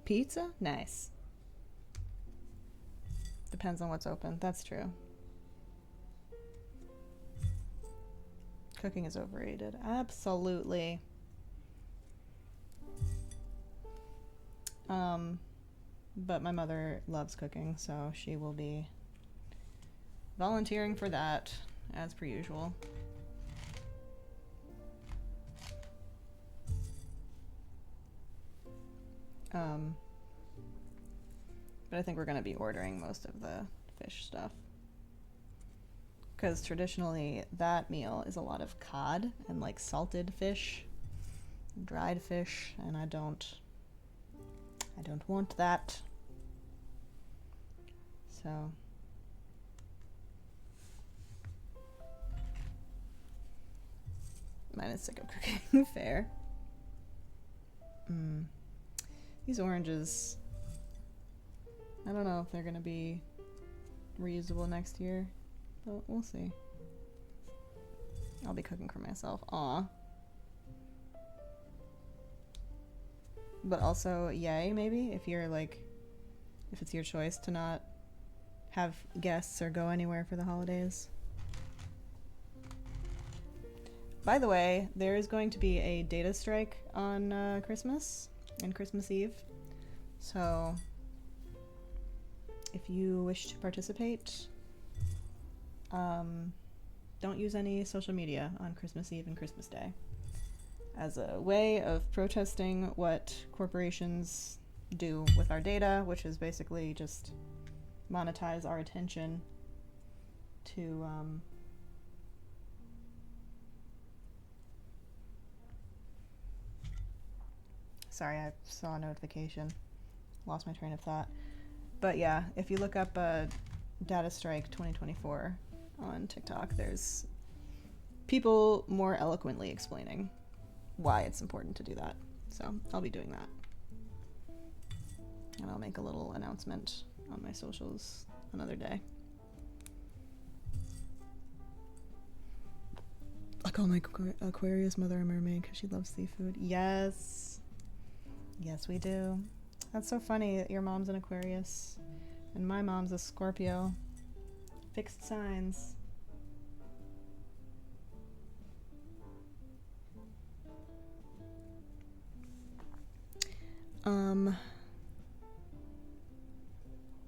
Pizza? Nice. Depends on what's open. That's true. Cooking is overrated. Absolutely. But my mother loves cooking, so she will be volunteering for that, as per usual. But I think we're going to be ordering most of the fish stuff. Because traditionally, that meal is a lot of cod and like salted fish, dried fish, and I don't want that. So mine is sick of cooking. Fair. These oranges, I don't know if they're gonna be reusable next year, but we'll see. I'll be cooking for myself. Aw. But also, yay, maybe, if you're like, if it's your choice to not have guests or go anywhere for the holidays. By the way, there is going to be a data strike on Christmas and Christmas Eve. So, if you wish to participate, don't use any social media on Christmas Eve and Christmas Day as a way of protesting what corporations do with our data, which is basically just monetize our attention to sorry, I saw a notification, lost my train of thought. But yeah, if you look up Data Strike 2024 on TikTok, there's people more eloquently explaining why it's important to do that. So I'll be doing that. And I'll make a little announcement on my socials another day. I call my Aquarius mother a mermaid because she loves seafood. Yes. Yes, we do. That's so funny that your mom's an Aquarius and my mom's a Scorpio. Fixed signs.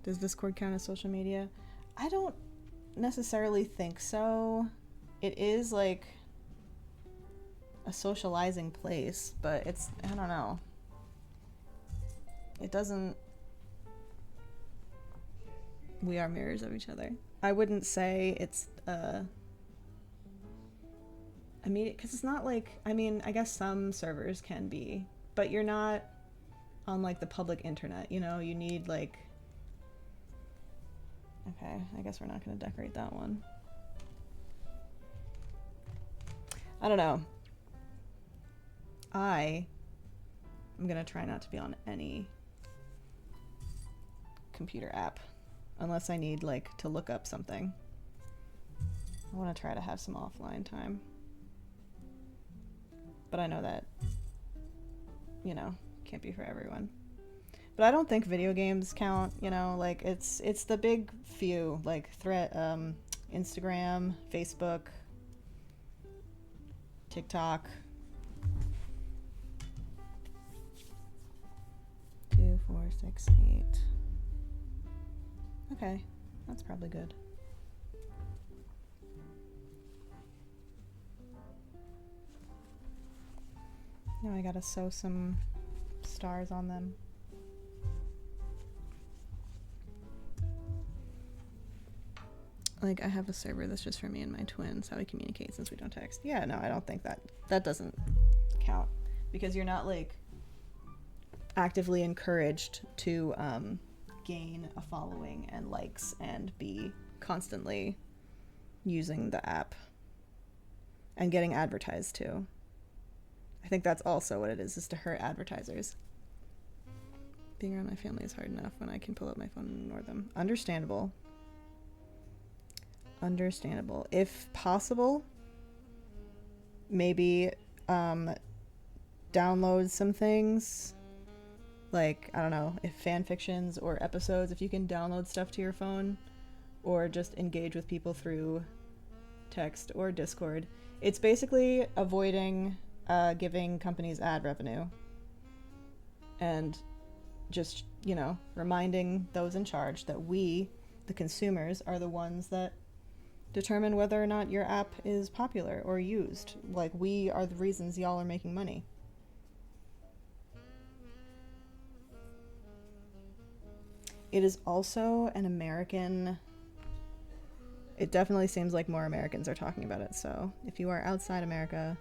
Does Discord count as social media? I don't necessarily think so. It is like a socializing place, but it's, I don't know. It doesn't... We are mirrors of each other. I wouldn't say it's immediate, because it's not like, I mean, I guess some servers can be, but you're not on like the public internet, you know? You need like... Okay, I guess we're not going to decorate that one. I don't know. I'm going to try not to be on any computer app unless I need like to look up something. I want to try to have some offline time. But I know that, you know, can't be for everyone. But I don't think video games count, you know, like it's the big few, like Instagram, Facebook, TikTok. 2, 4, 6, 8. Okay, that's probably good. Now I gotta sew some stars on them. Like, I have a server that's just for me and my twins, how we communicate since we don't text. Yeah, no, I don't think that doesn't count. Because you're not, like, actively encouraged to gain a following and likes and be constantly using the app and getting advertised to. I think that's also what it is to hurt advertisers. Being around my family is hard enough when I can pull up my phone and ignore them. Understandable. Understandable. If possible, maybe download some things. Like, I don't know, if fan fictions or episodes, if you can download stuff to your phone or just engage with people through text or Discord. It's basically avoiding giving companies ad revenue and just, you know, reminding those in charge that we, the consumers, are the ones that determine whether or not your app is popular or used. Like, we are the reasons y'all are making money. It is also an American... It definitely seems like more Americans are talking about it, so if you are outside America,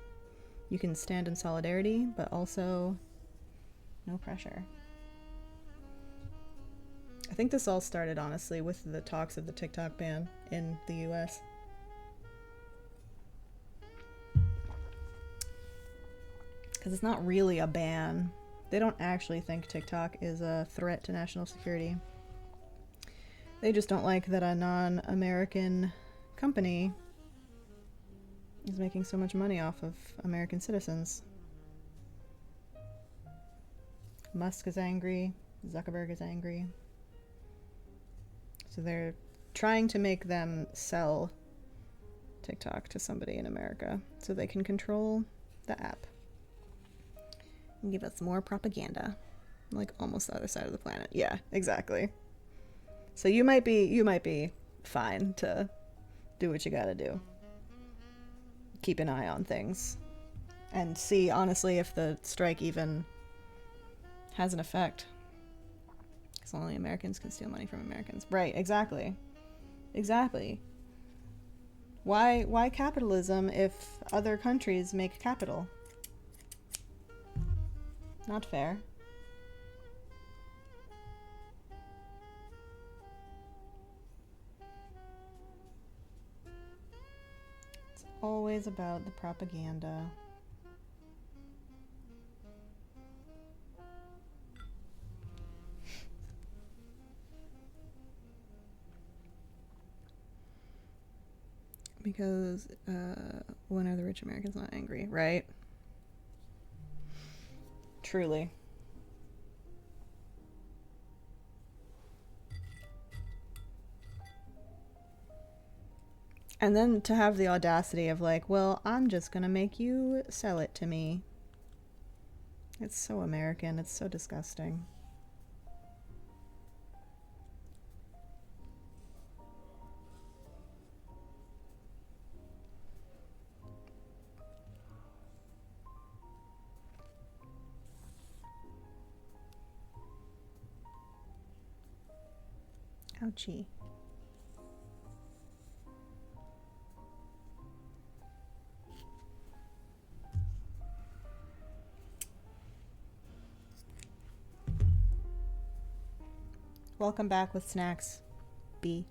you can stand in solidarity, but also no pressure. I think this all started, honestly, with the talks of the TikTok ban in the US. Because it's not really a ban. They don't actually think TikTok is a threat to national security. They just don't like that a non-American company is making so much money off of American citizens. Musk is angry. Zuckerberg is angry. So they're trying to make them sell TikTok to somebody in America so they can control the app and give us more propaganda. Like almost the other side of the planet. Yeah, exactly. So you might be fine to do what you gotta do. Keep an eye on things and see, honestly, if the strike even has an effect. Because only Americans can steal money from Americans. Right, exactly. Exactly. Why capitalism if other countries make capital? Not fair. It's always about the propaganda. Because when are the rich Americans not angry, right? Truly. And then to have the audacity of like, well, I'm just gonna make you sell it to me. It's so American. It's so disgusting. Ouchie. Welcome back with snacks, B.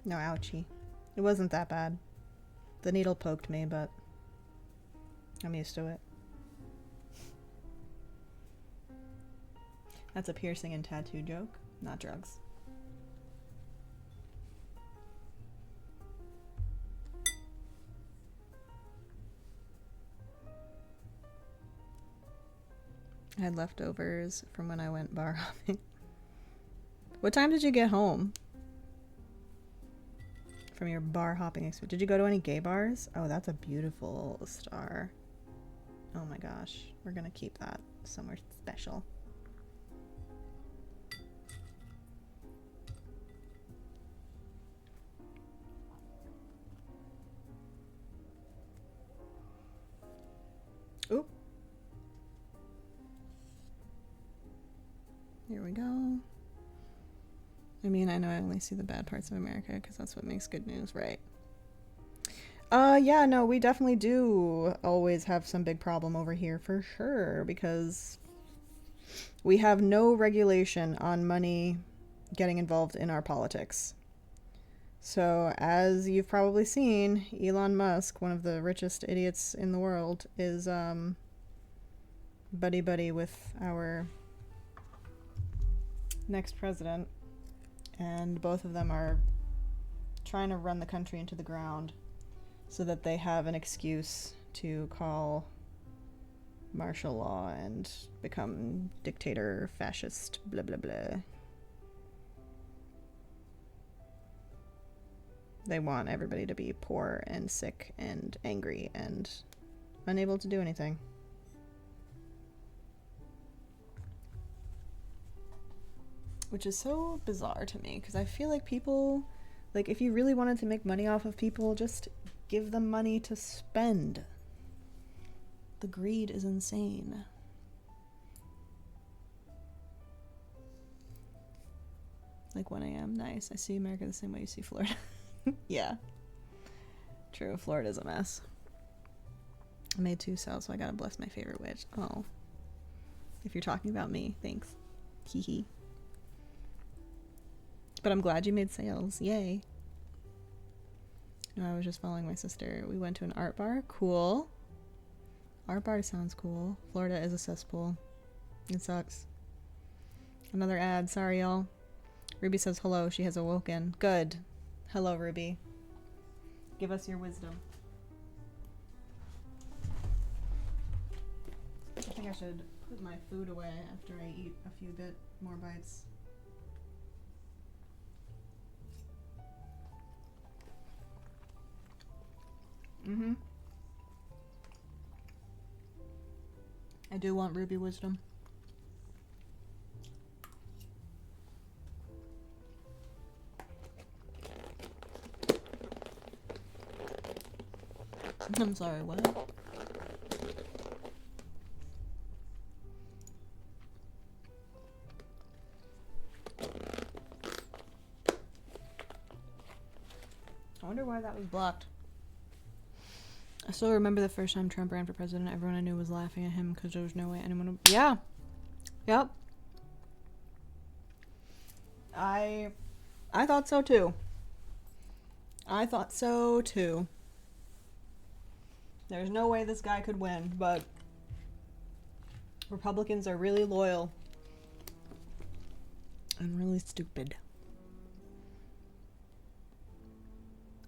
No, ouchie. It wasn't that bad. The needle poked me, but I'm used to it. That's a piercing and tattoo joke, not drugs. I had leftovers from when I went bar hopping. What time did you get home from your bar hopping experience? Did you go to any gay bars? Oh, that's a beautiful star. Oh my gosh. We're gonna keep that somewhere special. Oop. Here we go. I mean, I know I only see the bad parts of America because that's what makes good news, right? Yeah, no, we definitely do always have some big problem over here for sure because we have no regulation on money getting involved in our politics. So, as you've probably seen, Elon Musk, one of the richest idiots in the world, is buddy-buddy with our next president. And both of them are trying to run the country into the ground so that they have an excuse to call martial law and become dictator, fascist, blah, blah, blah. They want everybody to be poor and sick and angry and unable to do anything. Which is so bizarre to me, because I feel like people, like, if you really wanted to make money off of people, just give them money to spend. The greed is insane. Like 1 a.m. Nice. I see America the same way you see Florida. Yeah. True. Florida's a mess. I made 2 sales, so I gotta bless my favorite witch. Oh. If you're talking about me, thanks. Hee hee. But I'm glad you made sales. Yay. No, I was just following my sister. We went to an art bar. Cool. Art bar sounds cool. Florida is a cesspool. It sucks. Another ad. Sorry, y'all. Ruby says hello. She has awoken. Good. Hello, Ruby. Give us your wisdom. I think I should put my food away after I eat a few bit more bites. Mm-hmm. I do want Ruby wisdom. I'm sorry, what? I wonder why that was blocked. I still remember the first time Trump ran for president. Everyone I knew was laughing at him because there was no way anyone would... Yeah. Yep. I thought so too. I thought so too. There's no way this guy could win, but Republicans are really loyal and really stupid.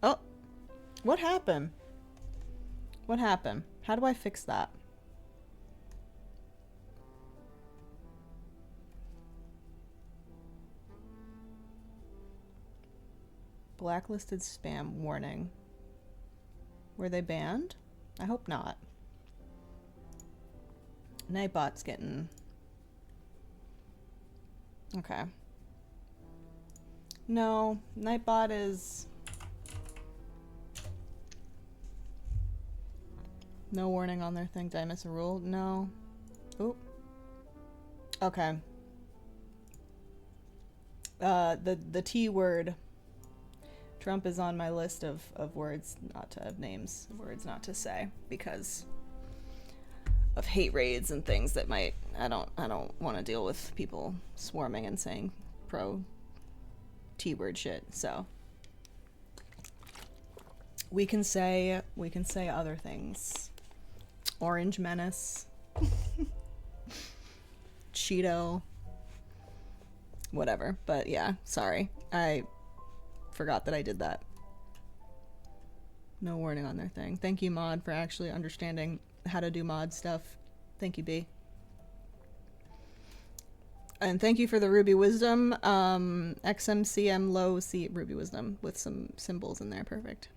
Oh, what happened? What happened? How do I fix that? Blacklisted spam warning. Were they banned? I hope not. Nightbot's getting... Okay. No, Nightbot is... No warning on their thing. Did I miss a rule? No. Oop. Okay. The T word. Trump is on my list of words not to have names, words not to say, because of hate raids and things that might... I don't want to deal with people swarming and saying pro T word shit, so we can say other things. Orange menace. Cheeto. Whatever. But yeah, sorry. I forgot that I did that. No warning on their thing. Thank you, Mod, for actually understanding how to do mod stuff. Thank you, B. And thank you for the Ruby Wisdom. XMCM low C Ruby Wisdom with some symbols in there. Perfect.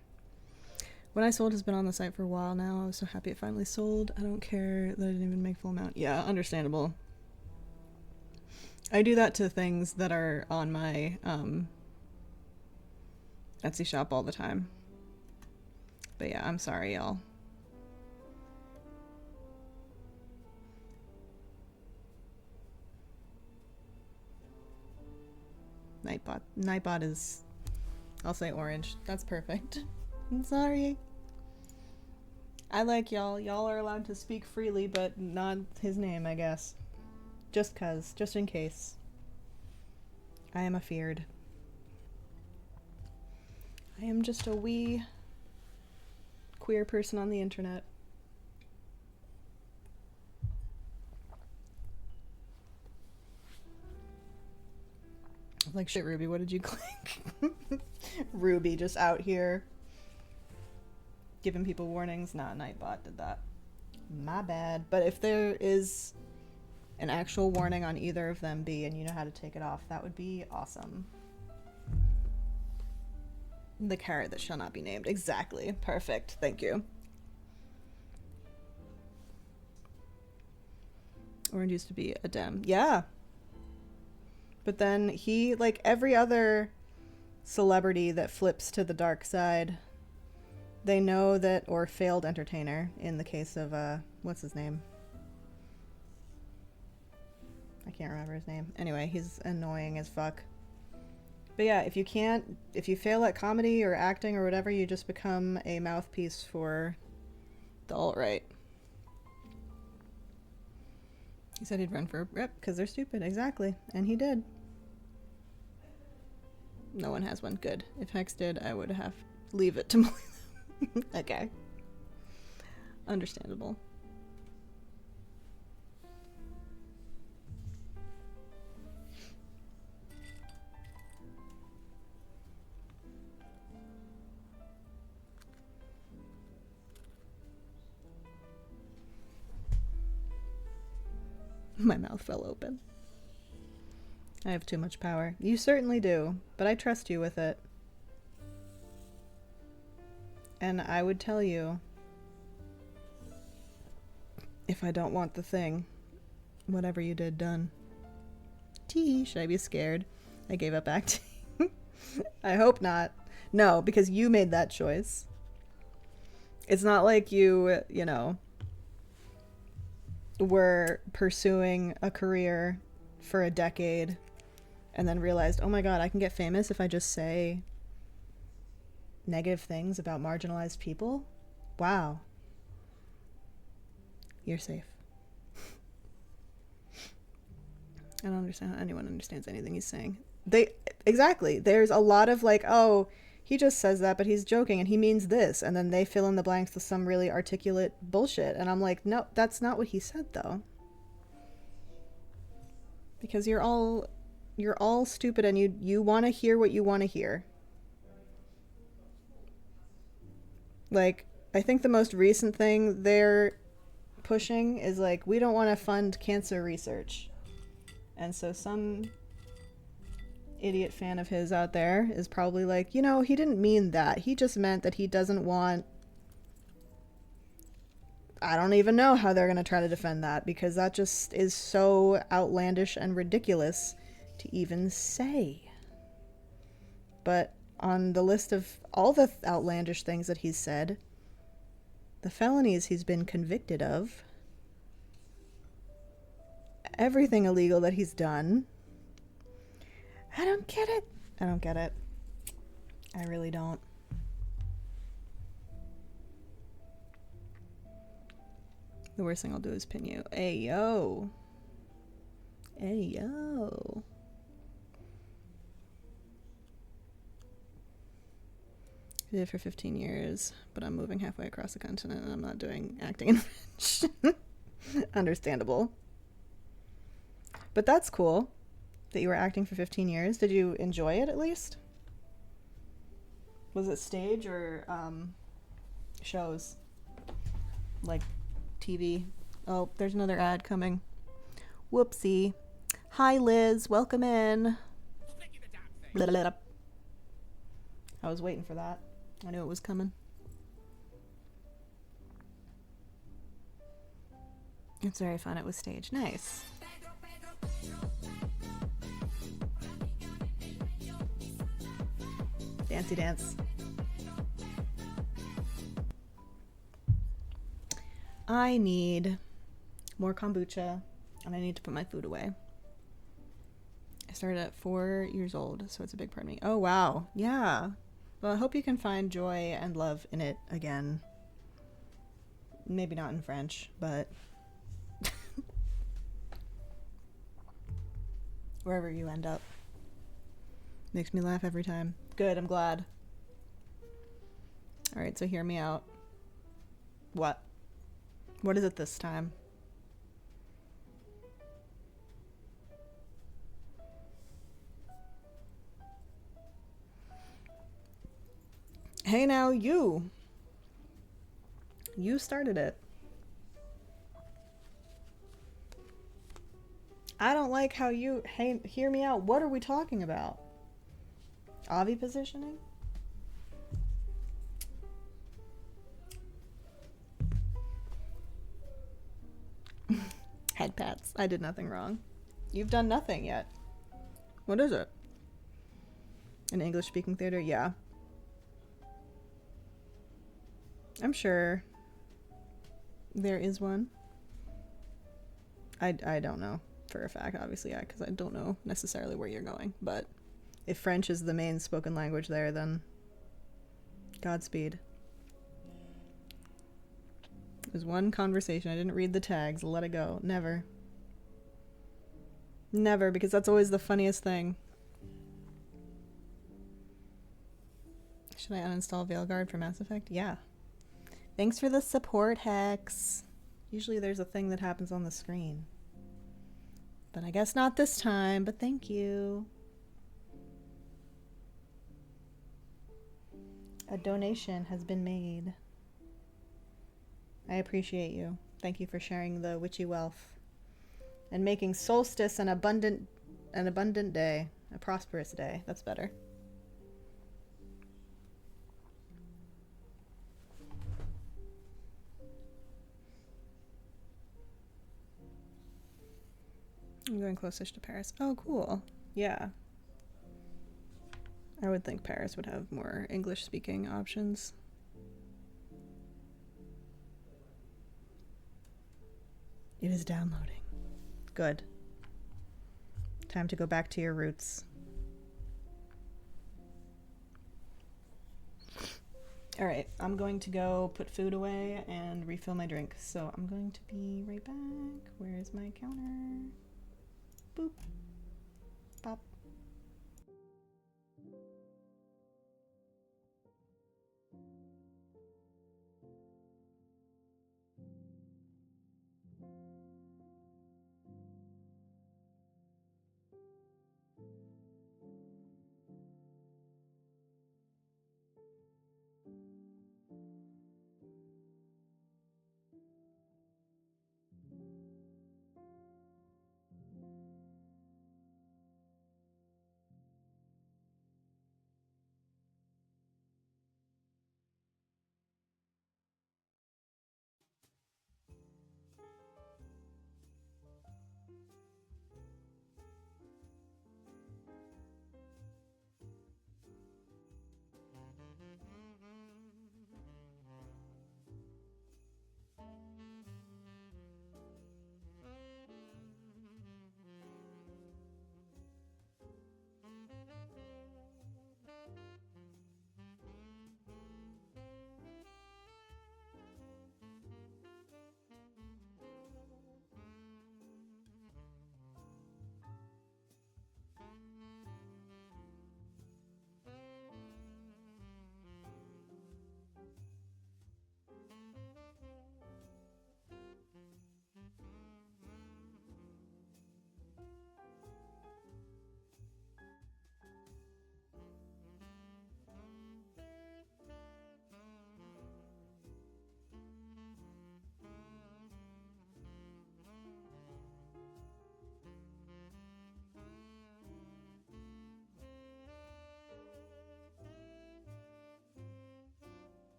When I sold has been on the site for a while now. I was so happy it finally sold. I don't care that I didn't even make full amount. Yeah, understandable. I do that to things that are on my Etsy shop all the time. But yeah, I'm sorry, y'all. Nightbot is... I'll say orange. That's perfect. I'm sorry. I like y'all. Y'all are allowed to speak freely, but not his name, I guess. Just cuz. Just in case. I am afeared. I am just a wee queer person on the internet. Like, shit, Ruby, what did you click? Ruby just out here giving people warnings. Nah, Nightbot did that. My bad. But if there is an actual warning on either of them, B, and you know how to take it off, that would be awesome. The carrot that shall not be named. Exactly. Perfect. Thank you. Orange used to be a Dem. Yeah. But then he, like every other celebrity that flips to the dark side, they know that, or failed entertainer, in the case of, what's his name? I can't remember his name. Anyway, he's annoying as fuck. But yeah, if you fail at comedy or acting or whatever, you just become a mouthpiece for the alt-right. He said he'd run for rep because they're stupid. Exactly. And he did. No one has one. Good. If Hex did, I would have leave it to Molly. Okay. Understandable. My mouth fell open. I have too much power. You certainly do, but I trust you with it. And I would tell you, if I don't want the thing, whatever you did done. Tee, should I be scared? I gave up acting. I hope not. No, because you made that choice. It's not like you know, were pursuing a career for a decade and then realized, oh my god, I can get famous if I just say negative things about marginalized people. Wow. You're safe. I don't understand how anyone understands anything he's saying. Exactly. There's a lot of like, oh, he just says that, but he's joking and he means this. And then they fill in the blanks with some really articulate bullshit. And I'm like, no, that's not what he said though. Because you're all stupid and you want to hear what you want to hear. Like, I think the most recent thing they're pushing is like, we don't want to fund cancer research. And so some idiot fan of his out there is probably like, you know, he didn't mean that. He just meant that he doesn't want... I don't even know how they're going to try to defend that, because that just is so outlandish and ridiculous to even say. But on the list of all the outlandish things that he's said, the felonies he's been convicted of, everything illegal that he's done, I don't get it. I don't get it. I really don't. The worst thing I'll do is pin you. Hey, yo. Hey, yo. I did it for 15 years, but I'm moving halfway across the continent and I'm not doing acting in French. Understandable. But that's cool that you were acting for 15 years. Did you enjoy it at least? Was it stage or shows? Like TV? Oh, there's another ad coming. Whoopsie. Hi, Liz. Welcome in. Blah, blah, blah. I was waiting for that. I knew it was coming. It's very fun. It was staged. Nice. Dancey dance. I need more kombucha, and I need to put my food away. I started at 4 years old, so it's a big part of me. Oh, wow. Yeah. Well, I hope you can find joy and love in it again. Maybe not in French, but wherever you end up. Makes me laugh every time. Good, I'm glad. Alright, so hear me out. What? What is it this time? Hey now, you! You started it. I don't like how you... Hey, hear me out. What are we talking about? Avi positioning? Head pats. I did nothing wrong. You've done nothing yet. What is it? An English-speaking theater? Yeah. I'm sure there is one. I don't know for a fact, obviously, yeah, because I don't know necessarily where you're going. But if French is the main spoken language there, then Godspeed. There's one conversation. I didn't read the tags. Let it go. Never. Never, because that's always the funniest thing. Should I uninstall Veilguard for Mass Effect? Yeah. Thanks for the support, Hex. Usually there's a thing that happens on the screen. But I guess not this time, but thank you. A donation has been made. I appreciate you. Thank you for sharing the witchy wealth and making solstice an abundant day, a prosperous day. That's better. I'm going closest to Paris. Oh, cool. Yeah. I would think Paris would have more English-speaking options. It is downloading. Good. Time to go back to your roots. Alright, I'm going to go put food away and refill my drink. So I'm going to be right back. Where is my counter? Boop. Pop.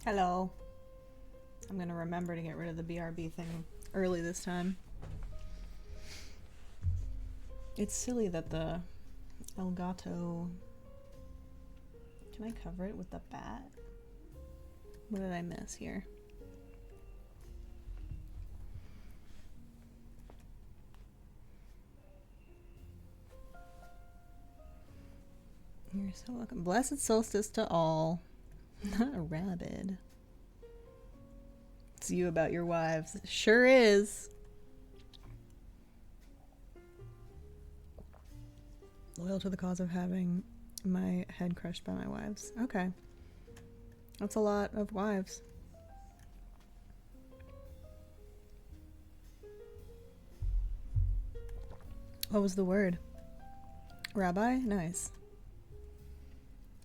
Hello. I'm gonna remember to get rid of the BRB thing early this time. It's silly that the Elgato... Can I cover it with the bat? What did I miss here? You're so welcome. Blessed solstice to all. Not a rabbit. It's you about your wives. Sure is. Loyal to the cause of having my head crushed by my wives. Okay. That's a lot of wives. What was the word? Rabbi? Nice.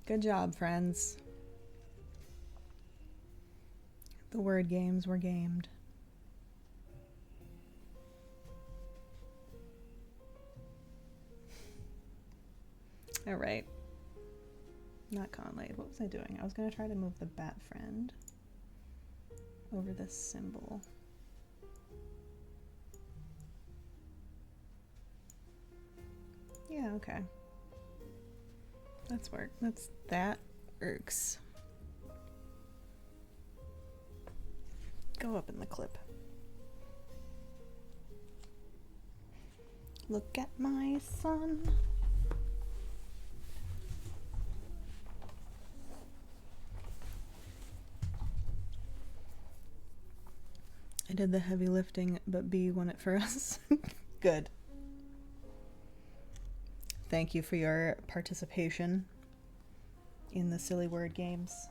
Good job, friends. The word games were gamed. All right. Not Conlaid. What was I doing? I was going to try to move the bat friend over this symbol. Yeah, okay. That works. Go up in the clip. Look at my son. I did the heavy lifting, but B won it for us. Good. Thank you for your participation in the silly word games.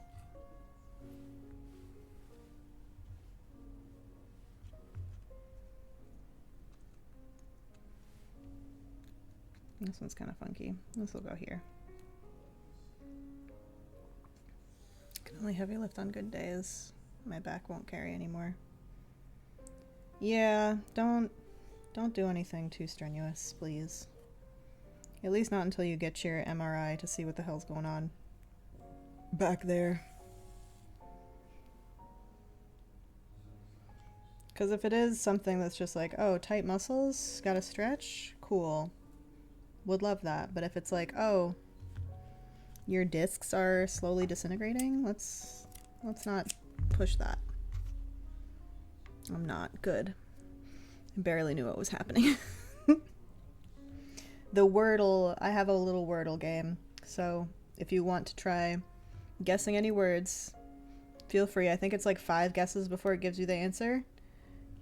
This one's kind of funky. This will go here. Can only heavy lift on good days. My back won't carry anymore. Yeah, don't do anything too strenuous, please. At least not until you get your MRI to see what the hell's going on back there. Because if it is something that's just like, oh, tight muscles, gotta stretch, cool. Would love that. But if it's like, oh, your discs are slowly disintegrating, let's not push that. I'm not good. I barely knew what was happening. The Wordle, I have a little Wordle game, so if you want to try guessing any words, feel free. I think it's like 5 guesses before it gives you the answer.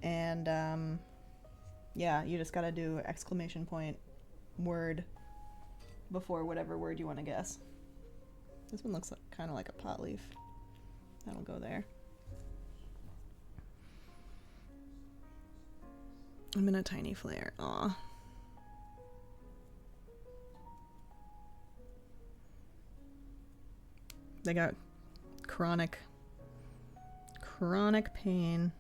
And, yeah, you just gotta do exclamation point word before whatever word you want to guess. This one looks kind of like a pot leaf. That'll go there. I'm in a tiny flare. Aw. They got chronic pain.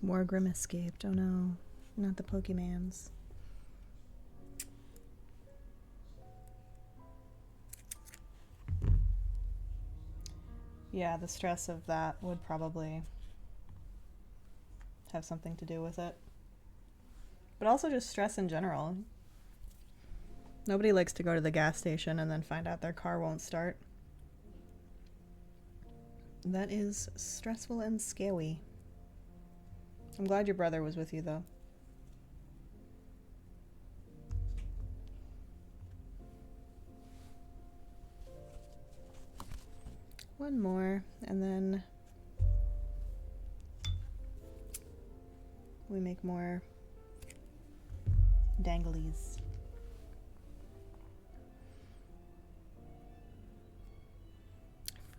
Morgrim escaped. Oh no, not the Pokemans. Yeah, the stress of that would probably have something to do with it. But also just stress in general. Nobody likes to go to the gas station and then find out their car won't start. That is stressful and scary. I'm glad your brother was with you, though. One more, and then we make more danglies.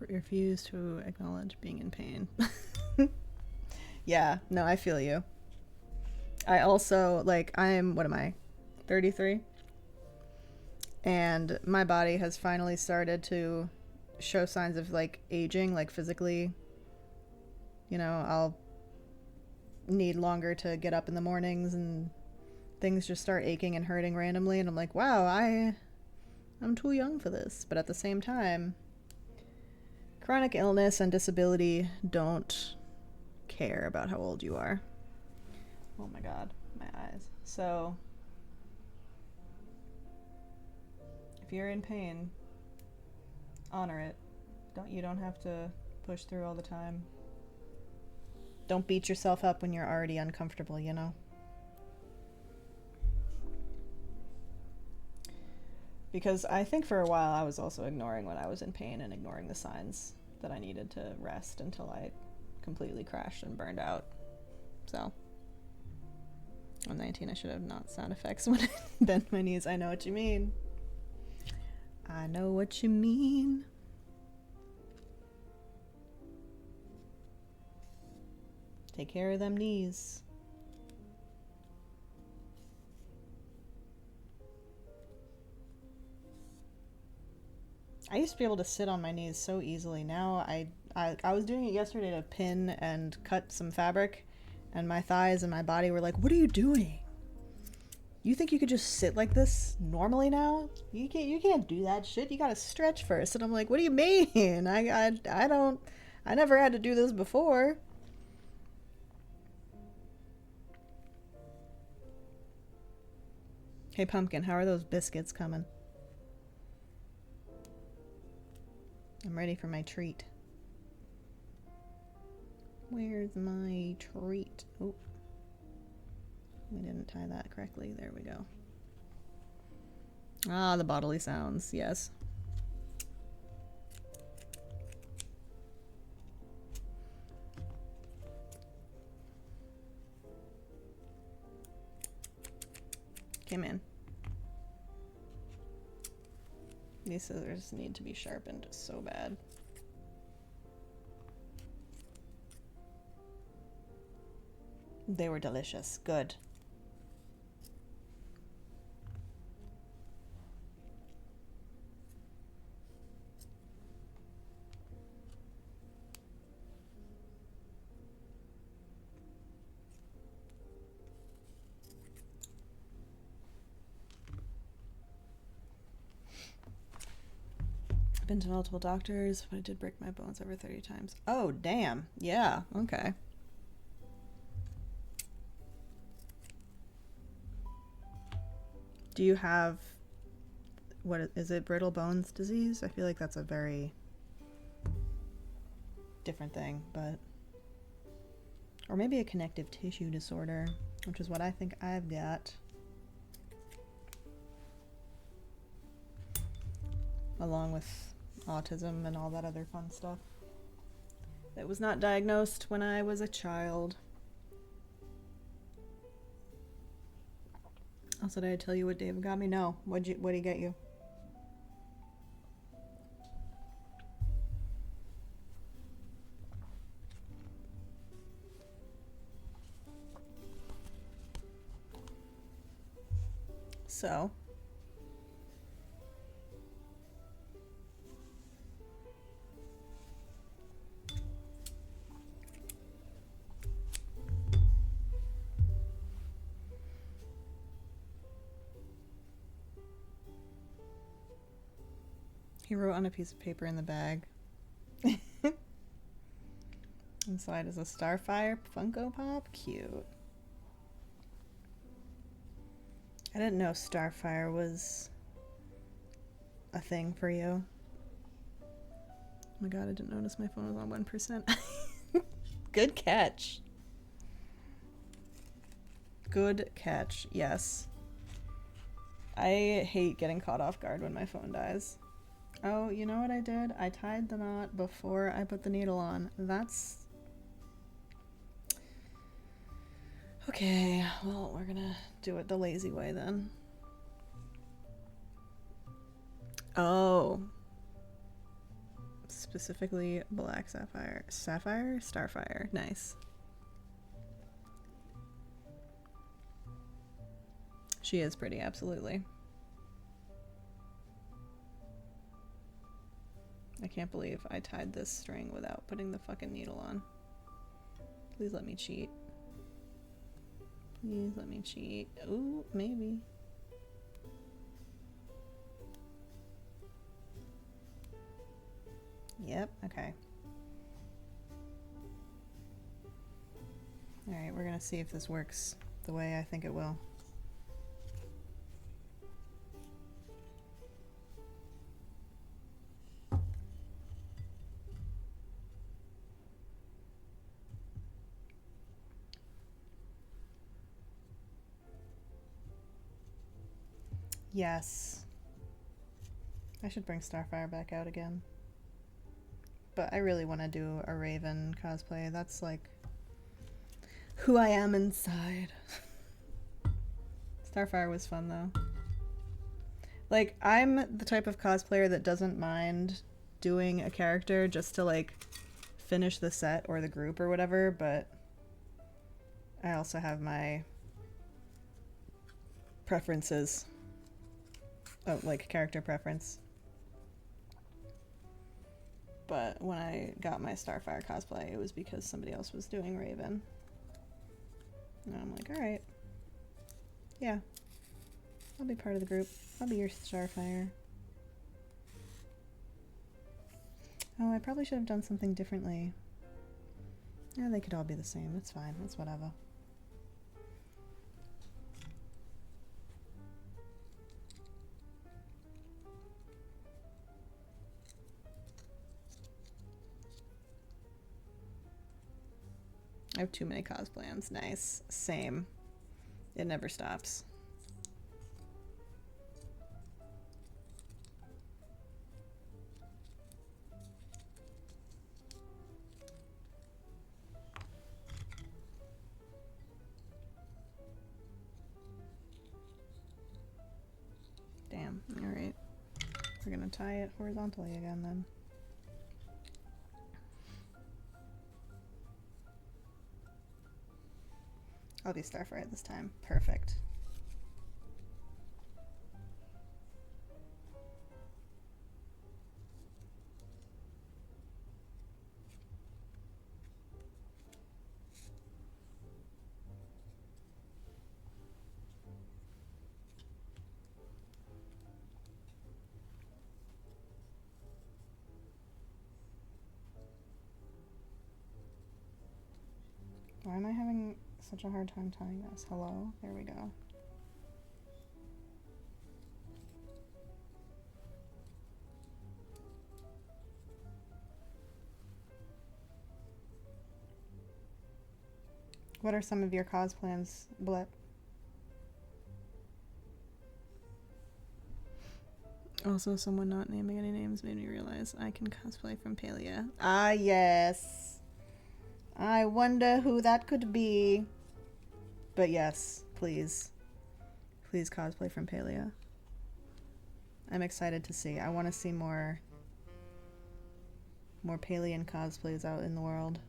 refuse to acknowledge being in pain. Yeah, no, I feel you. I also, like, what am I? 33? And my body has finally started to show signs of, like, aging, like, physically. You know, I'll need longer to get up in the mornings and things just start aching and hurting randomly. And I'm like, wow, I'm too young for this. But at the same time, chronic illness and disability don't care about how old you are. Oh my god, my eyes. So, if you're in pain, honor it. You don't have to push through all the time. Don't beat yourself up when you're already uncomfortable, you know? Because I think for a while I was also ignoring when I was in pain and ignoring the signs that I needed to rest until I completely crashed and burned out. So, on 19 I should have not sound effects when I bent my knees. I know what you mean. I know what you mean. Take care of them knees. I used to be able to sit on my knees so easily. Now I was doing it yesterday to pin and cut some fabric, and my thighs and my body were like, "What are you doing? You think you could just sit like this normally now? You can't do that shit. You gotta stretch first." And I'm like, "What do you mean? I never had to do this before." Hey Pumpkin, how are those biscuits coming? I'm ready for my treat. Where's my treat? Oh, we didn't tie that correctly. There we go. Ah, the bodily sounds, yes. Come in. These scissors need to be sharpened so bad. They were delicious. Good. Been to multiple doctors, but I did break my bones over 30 times. Oh, damn. Yeah, okay. Do you have, what is it, brittle bones disease? I feel like that's a very different thing, but, or maybe a connective tissue disorder, which is what I think I've got. Along with autism and all that other fun stuff that was not diagnosed when I was a child. Also, did I tell you what David got me? No. What'd he get you? So, he wrote on a piece of paper in the bag. Inside is a Starfire Funko Pop. Cute. I didn't know Starfire was a thing for you. Oh my god, I didn't notice my phone was on 1%. Good catch. Good catch, yes. I hate getting caught off guard when my phone dies. Oh, you know what I did? I tied the knot before I put the needle on. That's... Okay, well, we're gonna do it the lazy way then. Oh. Specifically black sapphire. Sapphire? Starfire. Nice. She is pretty, absolutely. I can't believe I tied this string without putting the fucking needle on. Please let me cheat. Please let me cheat. Ooh, maybe. Yep, okay. Alright, we're gonna see if this works the way I think it will. Yes. I should bring Starfire back out again. But I really want to do a Raven cosplay. That's like who I am inside. Starfire was fun though. Like, I'm the type of cosplayer that doesn't mind doing a character just to like finish the set or the group or whatever, but I also have my preferences. Oh, like character preference. But when I got my Starfire cosplay, it was because somebody else was doing Raven. And I'm like, alright. Yeah. I'll be part of the group. I'll be your Starfire. Oh, I probably should have done something differently. Yeah, they could all be the same. It's fine. It's whatever. I have too many cosplans. Nice. Same. It never stops. Damn. Alright. We're gonna tie it horizontally again then. I'll be Starfire this time. Perfect. Why am I having such a hard time tying this? Hello? There we go. What are some of your cosplans, Blip? Also, someone not naming any names made me realize I can cosplay from Palia. Ah, yes. I wonder who that could be. But yes, please. Please cosplay from Palia. I'm excited to see. I want to see more Palian cosplays out in the world.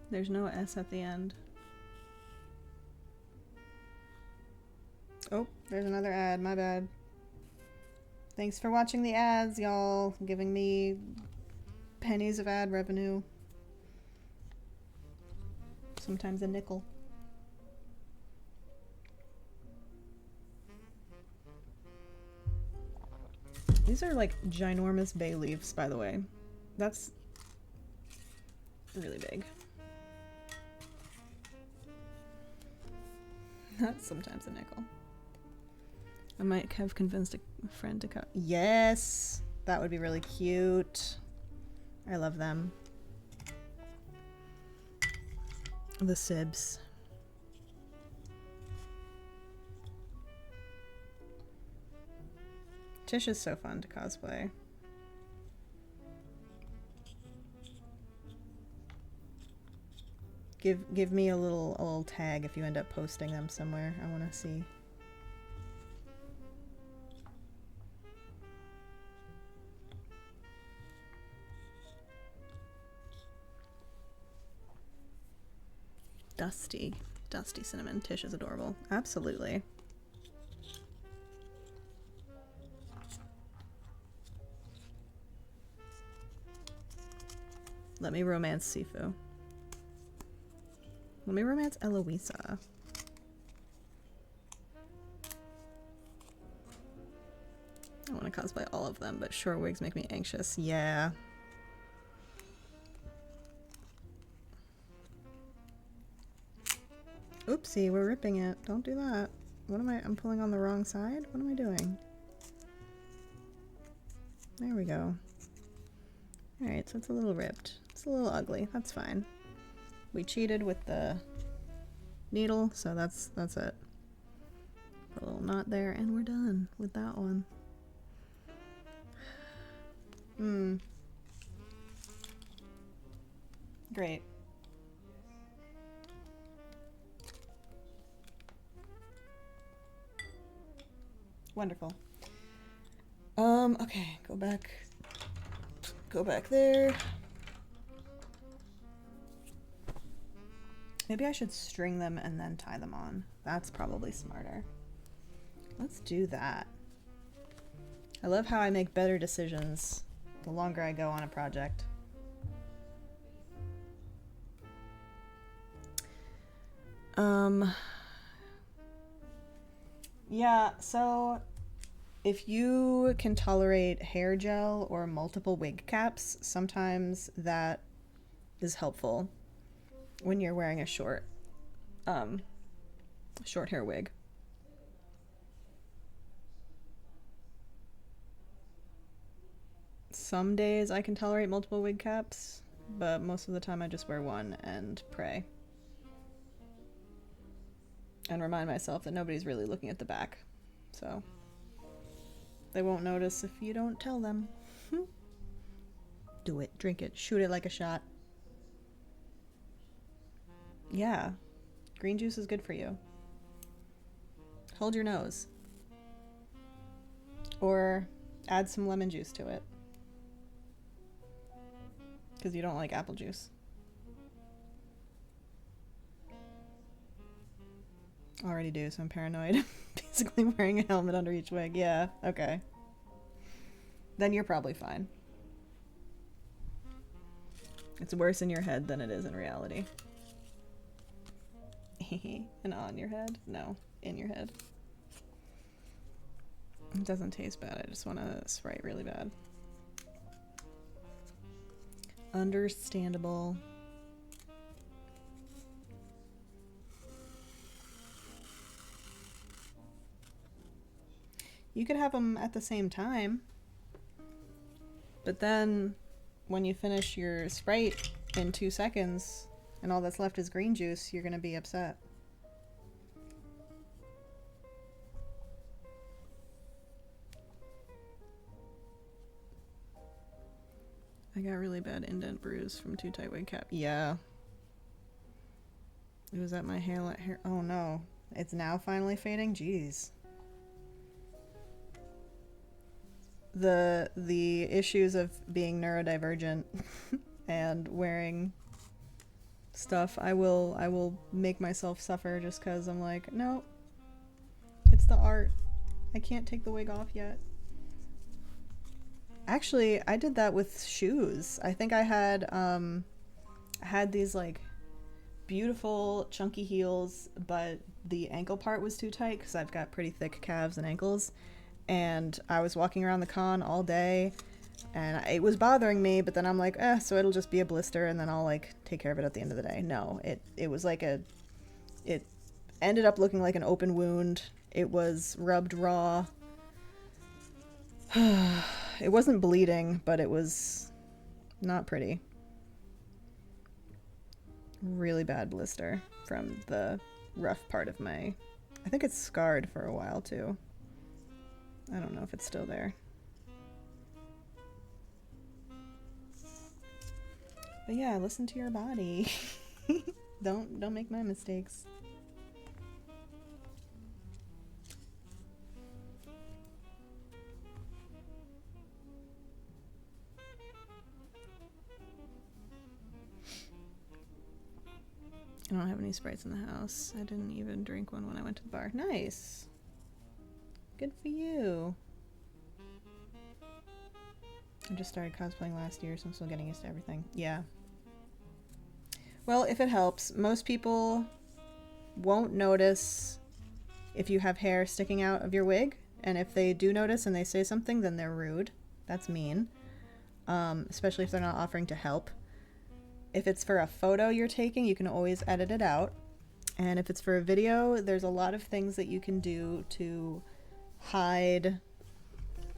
There's no S at the end. Oh, there's another ad. My bad. Thanks for watching the ads, y'all. Giving me pennies of ad revenue. Sometimes a nickel. These are like ginormous bay leaves, by the way. That's really big. That's sometimes a nickel. I might have convinced a friend to cut. Yes! That would be really cute. I love them. The Sibs. Tish is so fun to cosplay. Give me a little tag if you end up posting them somewhere. I want to see. Dusty cinnamon. Tish is adorable. Absolutely. Let me romance Sifu. Let me romance Eloisa. I want to cosplay all of them, but short wigs make me anxious. Yeah. Oopsie, we're ripping it. Don't do that. What am I? I'm pulling on the wrong side? What am I doing? There we go. Alright, so it's a little ripped. It's a little ugly. That's fine. We cheated with the needle, so that's it. Put a little knot there, and we're done with that one. Great. Wonderful. Okay, go back there. Maybe I should string them and then tie them on. That's probably smarter. Let's do that. I love how I make better decisions the longer I go on a project. Yeah, so if you can tolerate hair gel or multiple wig caps, sometimes that is helpful when you're wearing a short hair wig. Some days I can tolerate multiple wig caps, but most of the time I just wear one and pray. And remind myself that nobody's really looking at the back. So they won't notice if you don't tell them. Do it, drink it, shoot it like a shot. Yeah, green juice is good for you. Hold your nose. Or add some lemon juice to it. Because you don't like apple juice. Already do, so I'm paranoid. Basically wearing a helmet under each wig. Yeah, okay. Then you're probably fine. It's worse in your head than it is in reality. And on your head? No, in your head. It doesn't taste bad. I just want to Sprite really bad. Understandable. You could have them at the same time, but then when you finish your Sprite in 2 seconds and all that's left is green juice, you're gonna be upset. I got really bad indent bruise from too tight wig cap. Yeah. It was at my hair. Oh no. It's now finally fading? Jeez. The issues of being neurodivergent and wearing stuff, I will make myself suffer just because I'm like, no, it's the art. I can't take the wig off yet. Actually, I did that with shoes. I think I had these like beautiful chunky heels, but the ankle part was too tight because I've got pretty thick calves and ankles. And I was walking around the con all day and it was bothering me, but then I'm like, so it'll just be a blister and then I'll like take care of it at the end of the day. No, it was like it ended up looking like an open wound. It was rubbed raw. It wasn't bleeding, but it was not pretty. Really bad blister from the rough part of my... I think it's scarred for a while too. I don't know if it's still there. But yeah, listen to your body. Don't make my mistakes. I don't have any Sprites in the house. I didn't even drink one when I went to the bar. Nice. Good for you. I just started cosplaying last year, so I'm still getting used to everything. Yeah. Well, if it helps, most people won't notice if you have hair sticking out of your wig. And if they do notice and they say something, then they're rude. That's mean. Especially if they're not offering to help. If it's for a photo you're taking, you can always edit it out. And if it's for a video, there's a lot of things that you can do to hide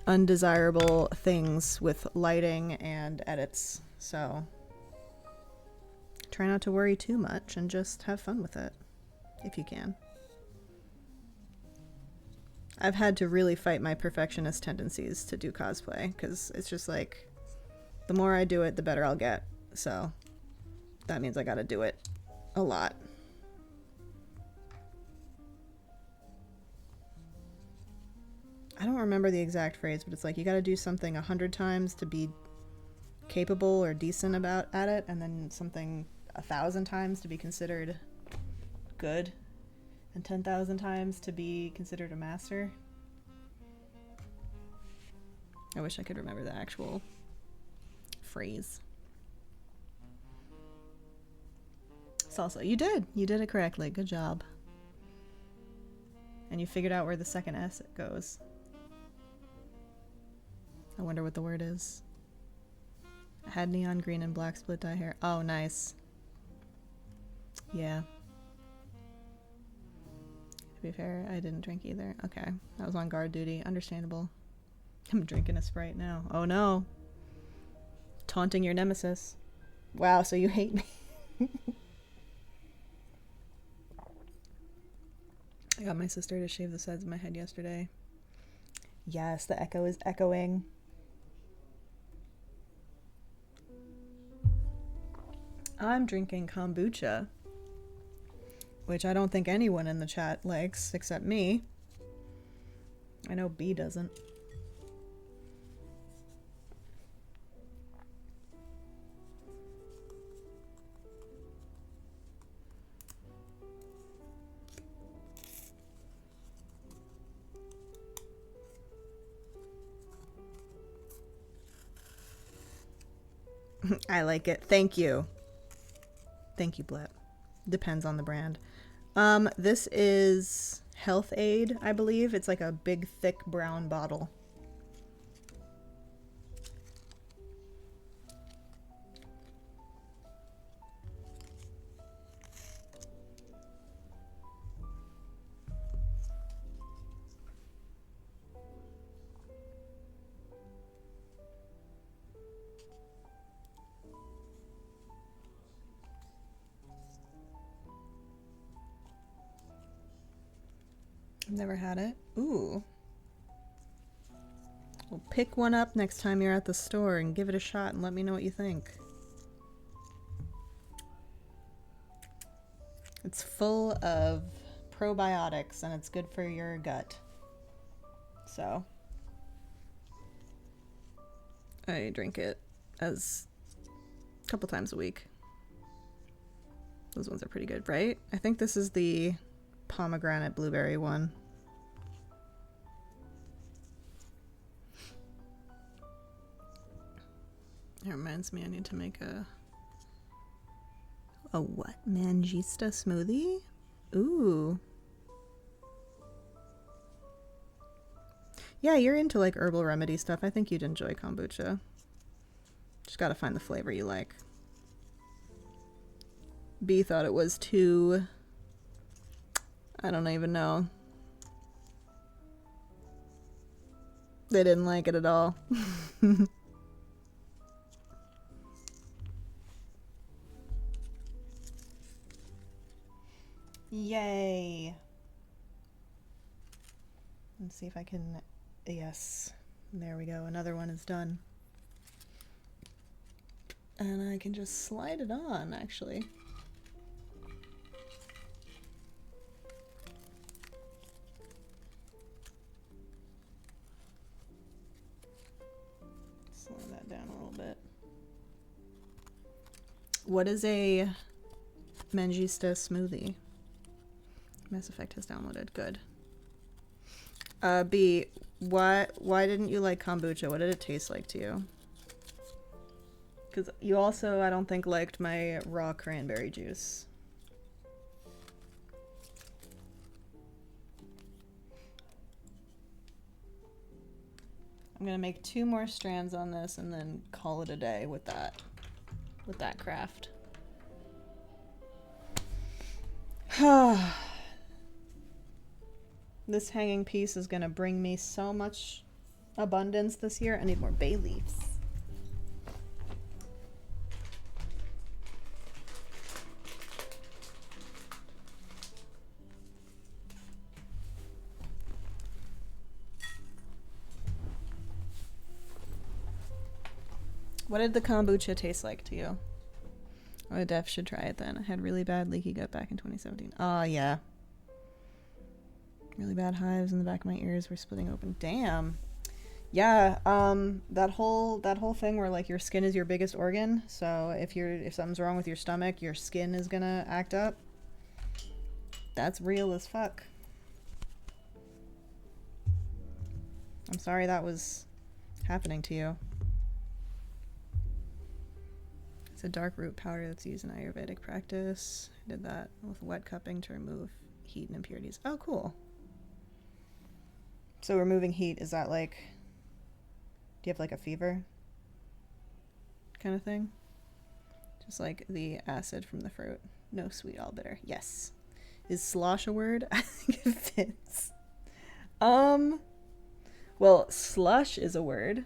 undesirable things with lighting and edits. So try not to worry too much and just have fun with it if you can. I've had to really fight my perfectionist tendencies to do cosplay because it's just like the more I do it, the better I'll get. So that means I gotta do it a lot. I don't remember the exact phrase, but it's like you gotta do something 100 times to be capable or decent at it, and then something 1,000 times to be considered good, and 10,000 times to be considered a master. I wish I could remember the actual phrase. Salsa, you did it correctly. Good job. And you figured out where the second S goes. I wonder what the word is. I had neon green and black split dye hair. Oh, nice. Yeah. To be fair, I didn't drink either. Okay, I was on guard duty. Understandable. I'm drinking a Sprite now. Oh no. Taunting your nemesis. Wow, so you hate me. I got my sister to shave the sides of my head yesterday. Yes, the echo is echoing. I'm drinking kombucha, which I don't think anyone in the chat likes except me. I know B doesn't. I like it. Thank you. Thank you, Blip. Depends on the brand. This is Health Aid, I believe. It's like a big, thick brown bottle. Never had it. Ooh. Well, pick one up next time you're at the store and give it a shot and let me know what you think. It's full of probiotics and it's good for your gut. So I drink it as a couple times a week. Those ones are pretty good, right? I think this is the pomegranate blueberry one. It reminds me I need to make a what? Mangista smoothie? Ooh. Yeah, you're into like herbal remedy stuff. I think you'd enjoy kombucha. Just gotta find the flavor you like. B thought it was too... I don't even know. They didn't like it at all. Yay. Let's see if I can... Yes. There we go. Another one is done. And I can just slide it on, actually. What is a Mangista smoothie? Mass Effect has downloaded. Good. B, why didn't you like kombucha? What did it taste like to you? Because you also, I don't think, liked my raw cranberry juice. I'm gonna make 2 more strands on this and then call it a day with that craft. This hanging piece is gonna bring me so much abundance this year. I need more bay leaves. What did the kombucha taste like to you? Oh, Def should try it then. I had really bad leaky gut back in 2017. Oh, yeah. Really bad hives in the back of my ears were splitting open. Damn. Yeah, that whole thing where like your skin is your biggest organ, so if something's wrong with your stomach, your skin is gonna act up. That's real as fuck. I'm sorry that was happening to you. It's a dark root powder that's used in Ayurvedic practice. I did that with wet cupping to remove heat and impurities. Oh, cool. So removing heat, is that like, do you have like a fever kind of thing? Just like the acid from the fruit. No sweet, all bitter. Yes. Is slosh a word? I think it fits. Well, slush is a word.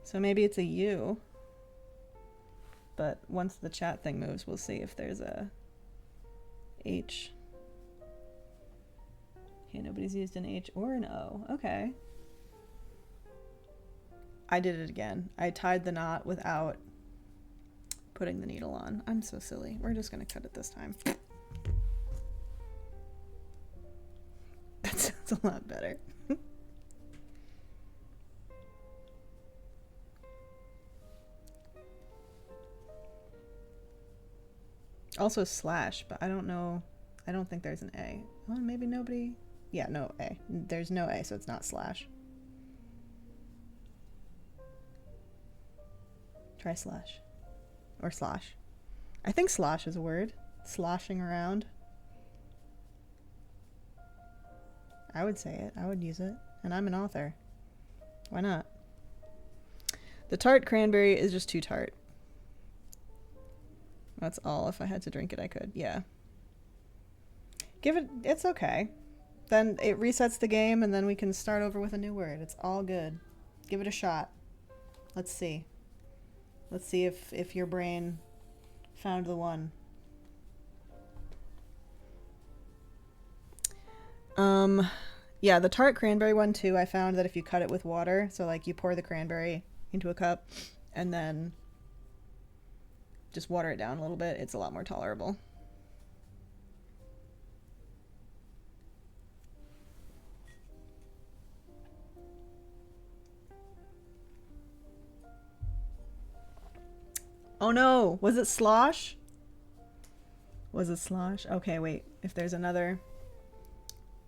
So maybe it's a U. But once the chat thing moves, we'll see if there's a H. Okay, nobody's used an H or an O. Okay. I did it again. I tied the knot without putting the needle on. I'm so silly. We're just gonna cut it this time. That sounds a lot better. Also slash, but I don't know. I don't think there's an A. Well, maybe nobody... Yeah, no A. There's no A, so it's not slash. Try slash. Or slosh. I think slosh is a word. Sloshing around. I would say it. I would use it. And I'm an author. Why not? The tart cranberry is just too tart. That's all. If I had to drink it, I could. Yeah. Give it... It's okay. Then it resets the game, and then we can start over with a new word. It's all good. Give it a shot. Let's see. Let's see if your brain found the one. Yeah, the tart cranberry one, too, I found that if you cut it with water, so, like, you pour the cranberry into a cup, and then just water it down a little bit, it's a lot more tolerable. Oh no! Was it slosh? Was it slosh? Okay, wait. If there's another...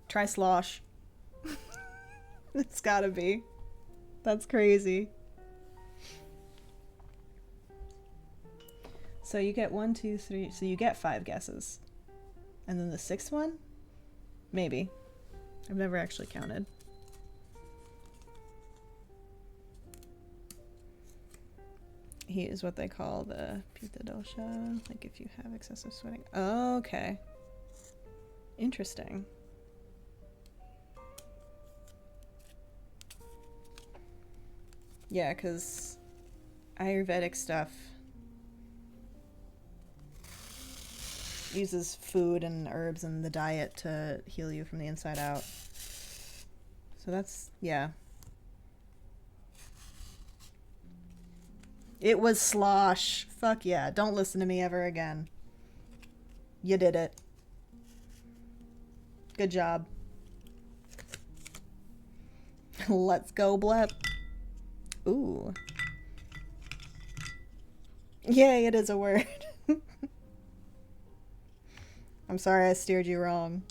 Try slosh. It's gotta be. That's crazy. So you get 1, 2, 3... So you get 5 guesses. And then the 6th one? Maybe. I've never actually counted. Heat is what they call the pitta dosha, like if you have excessive sweating. Oh, okay. Interesting. Yeah, because Ayurvedic stuff uses food and herbs and the diet to heal you from the inside out. So that's, yeah. It was slosh. Fuck yeah. Don't listen to me ever again. You did it. Good job. Let's go, Blep. Ooh. Yay, it is a word. I'm sorry I steered you wrong.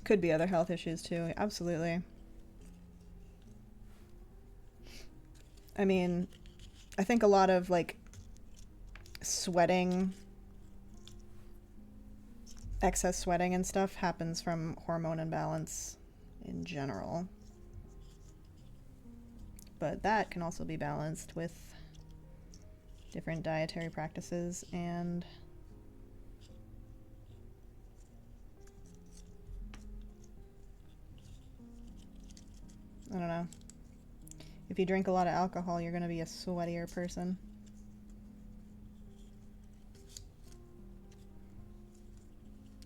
Could be other health issues too, absolutely. I mean, I think a lot of like sweating, excess sweating and stuff happens from hormone imbalance in general. But that can also be balanced with different dietary practices and I don't know. If you drink a lot of alcohol, you're going to be a sweatier person.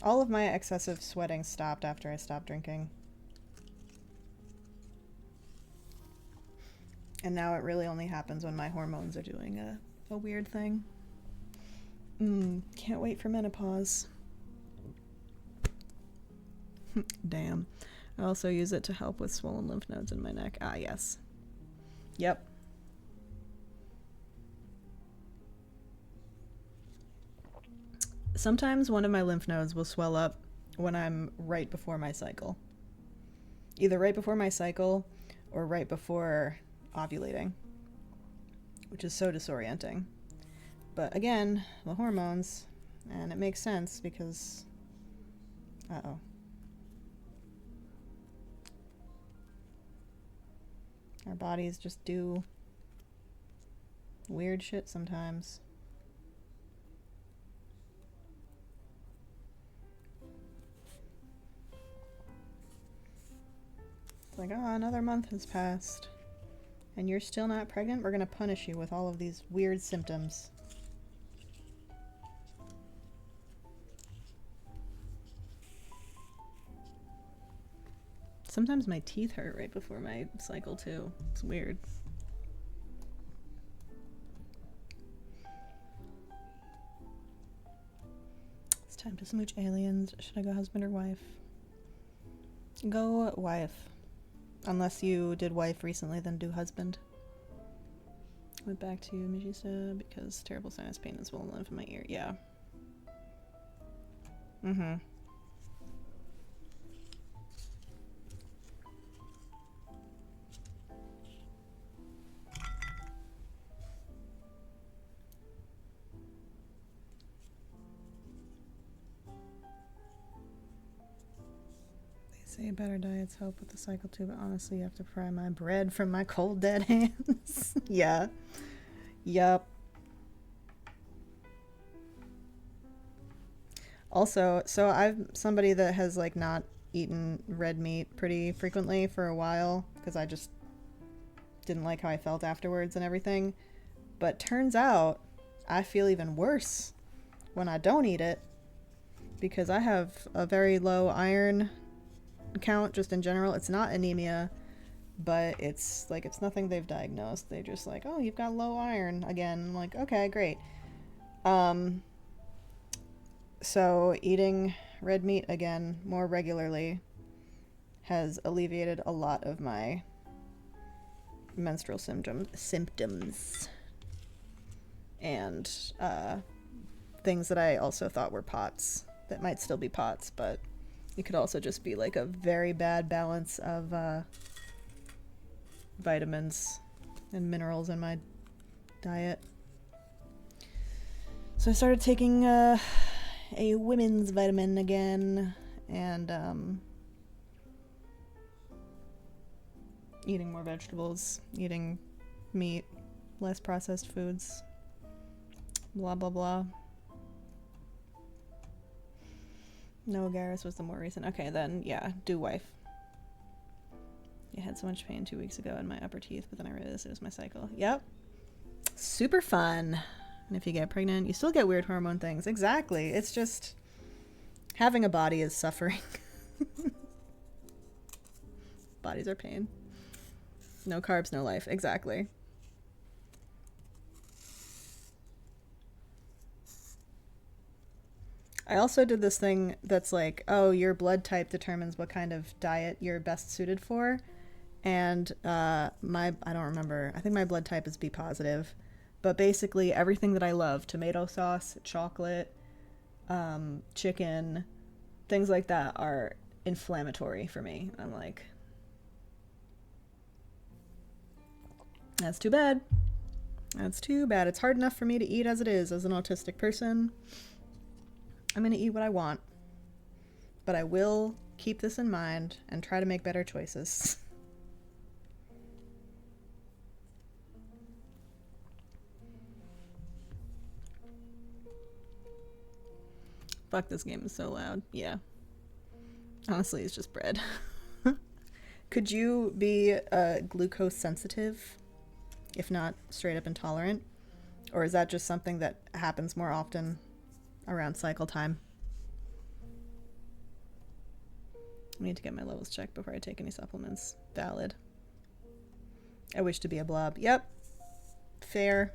All of my excessive sweating stopped after I stopped drinking. And now it really only happens when my hormones are doing a weird thing. Can't wait for menopause. Damn. I also use it to help with swollen lymph nodes in my neck. Ah, yes. Yep. Sometimes one of my lymph nodes will swell up when I'm right before my cycle. Either right before my cycle or right before ovulating, which is so disorienting. But again, the hormones, and it makes sense because... Uh-oh. Our bodies just do weird shit sometimes. It's like, oh, another month has passed. And you're still not pregnant? We're gonna punish you with all of these weird symptoms. Sometimes my teeth hurt right before my cycle too. It's weird. It's time to smooch aliens. Should I go husband or wife? Go wife. Unless you did wife recently, then do husband. Went back to Majisa because terrible sinus pain and swollen lymph in my ear. Yeah. Mm-hmm. Say better diets help with the cycle too, but honestly you have to fry my bread from my cold dead hands. Yeah. Yup. Also, so I'm somebody that has like not eaten red meat pretty frequently for a while because I just didn't like how I felt afterwards and everything. But turns out I feel even worse when I don't eat it because I have a very low iron count just in general. It's not anemia, but it's like it's nothing they've diagnosed. They're just like, oh, you've got low iron again. I'm like, okay, great. So eating red meat again more regularly has alleviated a lot of my menstrual symptoms and things that I also thought were POTS that might still be POTS, but it could also just be like a very bad balance of vitamins and minerals in my diet. So I started taking a women's vitamin again and eating more vegetables, eating meat, less processed foods, blah blah blah. No, Garrus was the more recent. Okay, then, yeah, do wife. I had so much pain 2 weeks ago in my upper teeth, but then I realized it was my cycle. Yep. Super fun. And if you get pregnant, you still get weird hormone things. Exactly. It's just... having a body is suffering. Bodies are pain. No carbs, no life. Exactly. I also did this thing that's like, oh, your blood type determines what kind of diet you're best suited for. And I don't remember. I think my blood type is B positive. But basically everything that I love, tomato sauce, chocolate, chicken, things like that are inflammatory for me. I'm like, that's too bad. That's too bad. It's hard enough for me to eat as it is as an autistic person. I'm going to eat what I want. But I will keep this in mind and try to make better choices. Fuck, this game is so loud. Yeah. Honestly, it's just bread. Could you be glucose sensitive, if not straight up intolerant? Or is that just something that happens more often around cycle time? I need to get my levels checked before I take any supplements. Valid. I wish to be a blob. Yep. Fair.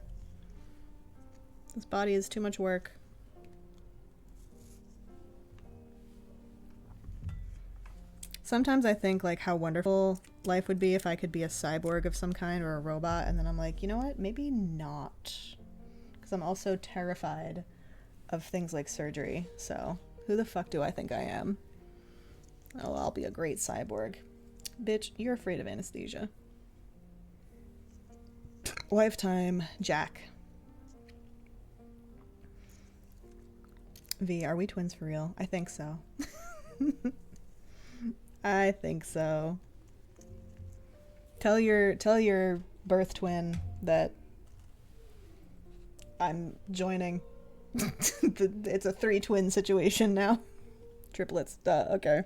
This body is too much work. Sometimes I think like how wonderful life would be if I could be a cyborg of some kind or a robot, and then I'm like, you know what? Maybe not. Because I'm also terrified of things like surgery. So who the fuck do I think I am? Oh, I'll be a great cyborg. Bitch, you're afraid of anesthesia. Wife time, Jack. V, are we twins for real? I think so. I think so. Tell your birth twin that I'm joining. It's a 3-twin situation now. Triplets. Duh, okay.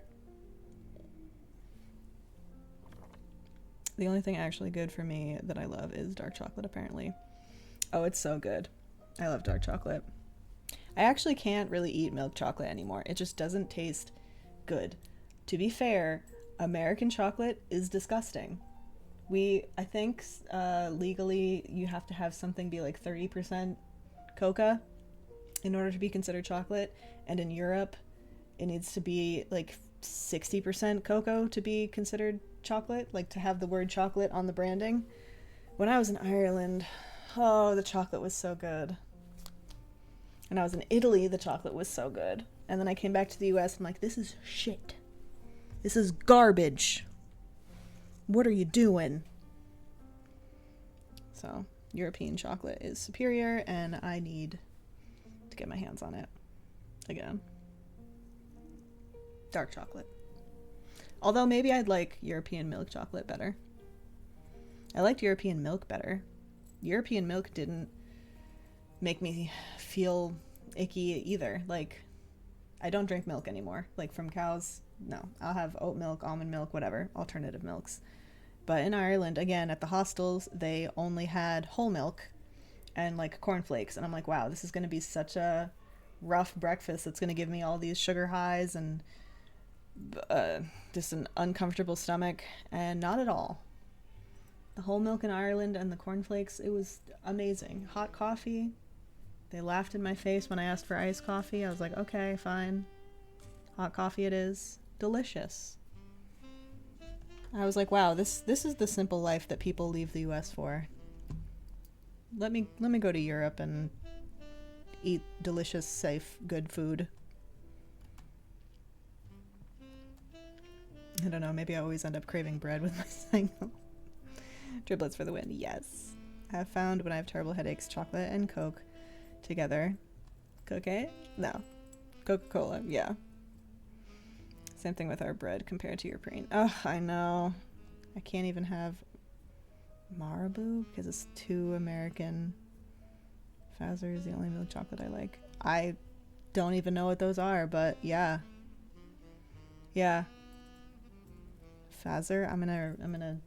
The only thing actually good for me that I love is dark chocolate, apparently. Oh, it's so good. I love dark chocolate. I actually can't really eat milk chocolate anymore. It just doesn't taste good. To be fair, American chocolate is disgusting. I think legally you have to have something be like 30% coca in order to be considered chocolate. And in Europe, it needs to be like 60% cocoa to be considered chocolate, like to have the word chocolate on the branding. When I was in Ireland, oh, the chocolate was so good. When I was in Italy, the chocolate was so good. And then I came back to the US and I'm like, this is shit. This is garbage. What are you doing? So, European chocolate is superior, and I need to get my hands on it again. Dark chocolate. Although maybe I'd like European milk chocolate better. I liked European milk better. European milk didn't make me feel icky either. Like, I don't drink milk anymore. Like, from cows, no. I'll have oat milk, almond milk, whatever, alternative milks. But in Ireland, again, at the hostels, they only had whole milk and, like, cornflakes. And I'm like, wow, this is going to be such a rough breakfast. It's going to give me all these sugar highs and just an uncomfortable stomach. And not at all. The whole milk in Ireland and the cornflakes, it was amazing. Hot coffee. They laughed in my face when I asked for iced coffee. I was like, okay, fine. Hot coffee it is. Delicious. I was like, wow, this is the simple life that people leave the US for. Let me go to Europe and eat delicious, safe, good food. I don't know, maybe I always end up craving bread with my cycle. Triplets for the win, yes. I have found when I have terrible headaches, chocolate and Coke together. Cocaine? No. Coca-Cola, yeah. Same thing with our bread compared to your European. Oh, I know. I can't even have Marabou because it's too American. Fazer is the only milk chocolate I like. I don't even know what those are, but yeah. Yeah. Fazer, I'm gonna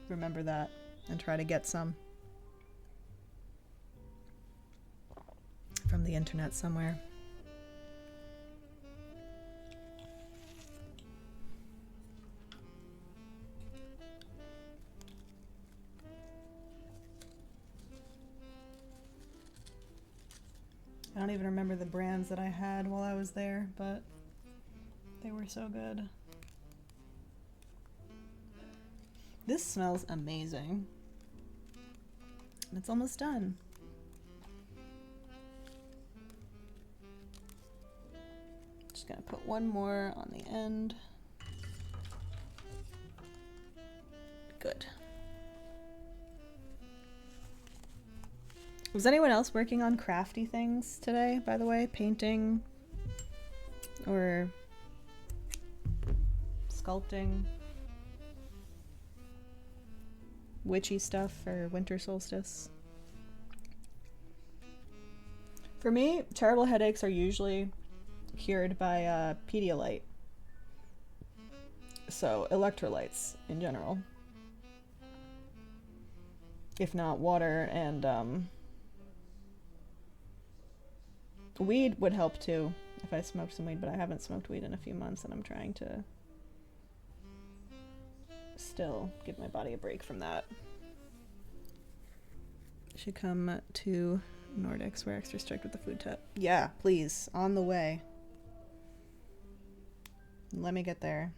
remember that and try to get some from the internet somewhere. don't even remember the brands that I had while I was there, but they were so good. This smells amazing. And it's almost done. Just gonna put one more on the end. Good. Was anyone else working on crafty things today, by the way? Painting or sculpting? Witchy stuff for winter solstice? For me, terrible headaches are usually cured by Pedialyte. So, electrolytes in general. If not water and weed would help too if I smoked some weed, but I haven't smoked weed in a few months and I'm trying to still give my body a break from that. Should come to Nordics. We're extra strict with the food tip. Yeah, please. On the way. Let me get there.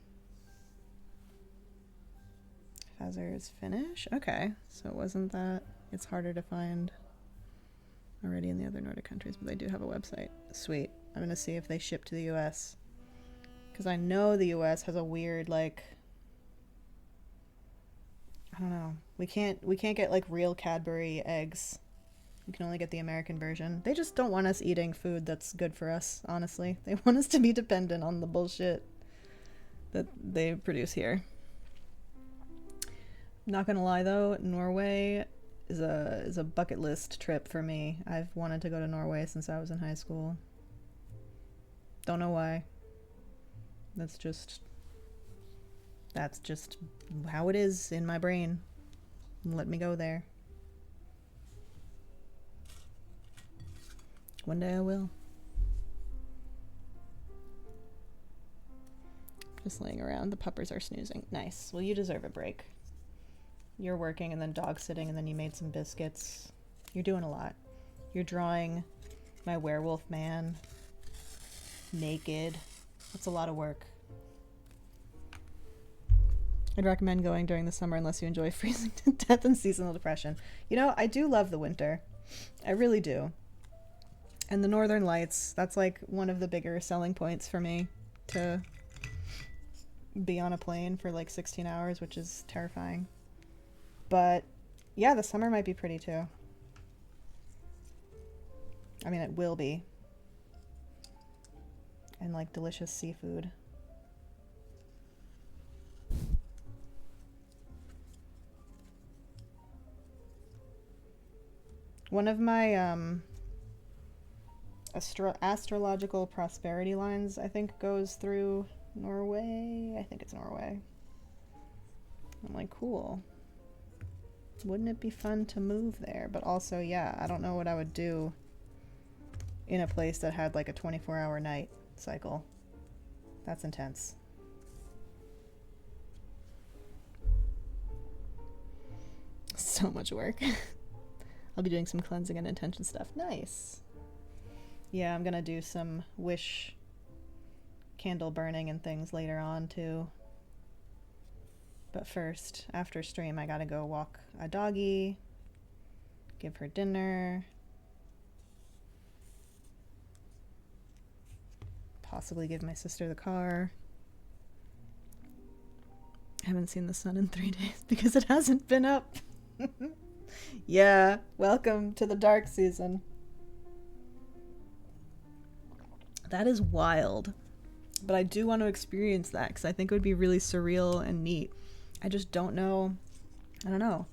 Fazer's finish? Okay. So it wasn't that. It's harder to find already in the other Nordic countries, but they do have a website. Sweet. I'm going to see if they ship to the US. Because I know the US has a weird, like... I don't know. We can't get, like, real Cadbury eggs. You can only get the American version. They just don't want us eating food that's good for us, honestly. They want us to be dependent on the bullshit that they produce here. Not gonna lie though, Norway is a bucket list trip for me. I've wanted to go to Norway since I was in high school. Don't know why. That's just how it is in my brain. Let me go there. One day I will. Just laying around. The puppers are snoozing. Nice. Well, you deserve a break. You're working and then dog sitting and then you made some biscuits. You're doing a lot. You're drawing my werewolf man naked. That's a lot of work. I'd recommend going during the summer unless you enjoy freezing to death and seasonal depression. You know, I do love the winter. I really do. And the northern lights, that's like one of the bigger selling points for me, to be on a plane for like 16 hours, which is terrifying. But yeah, the summer might be pretty too. I mean, it will be. And like delicious seafood. One of my astrological prosperity lines, I think, goes through Norway. I think it's Norway. I'm like, cool. Wouldn't it be fun to move there? But also, yeah, I don't know what I would do in a place that had like a 24-hour night cycle. That's intense. So much work. I'll be doing some cleansing and intention stuff. Nice. Yeah, I'm gonna do some wish candle burning and things later on too. But first, after stream, I gotta go walk a doggy, give her dinner, possibly give my sister the car. I haven't seen the sun in 3 days because it hasn't been up. Yeah, welcome to the dark season. That is wild. But I do want to experience that because I think it would be really surreal and neat. I just don't know. I don't know.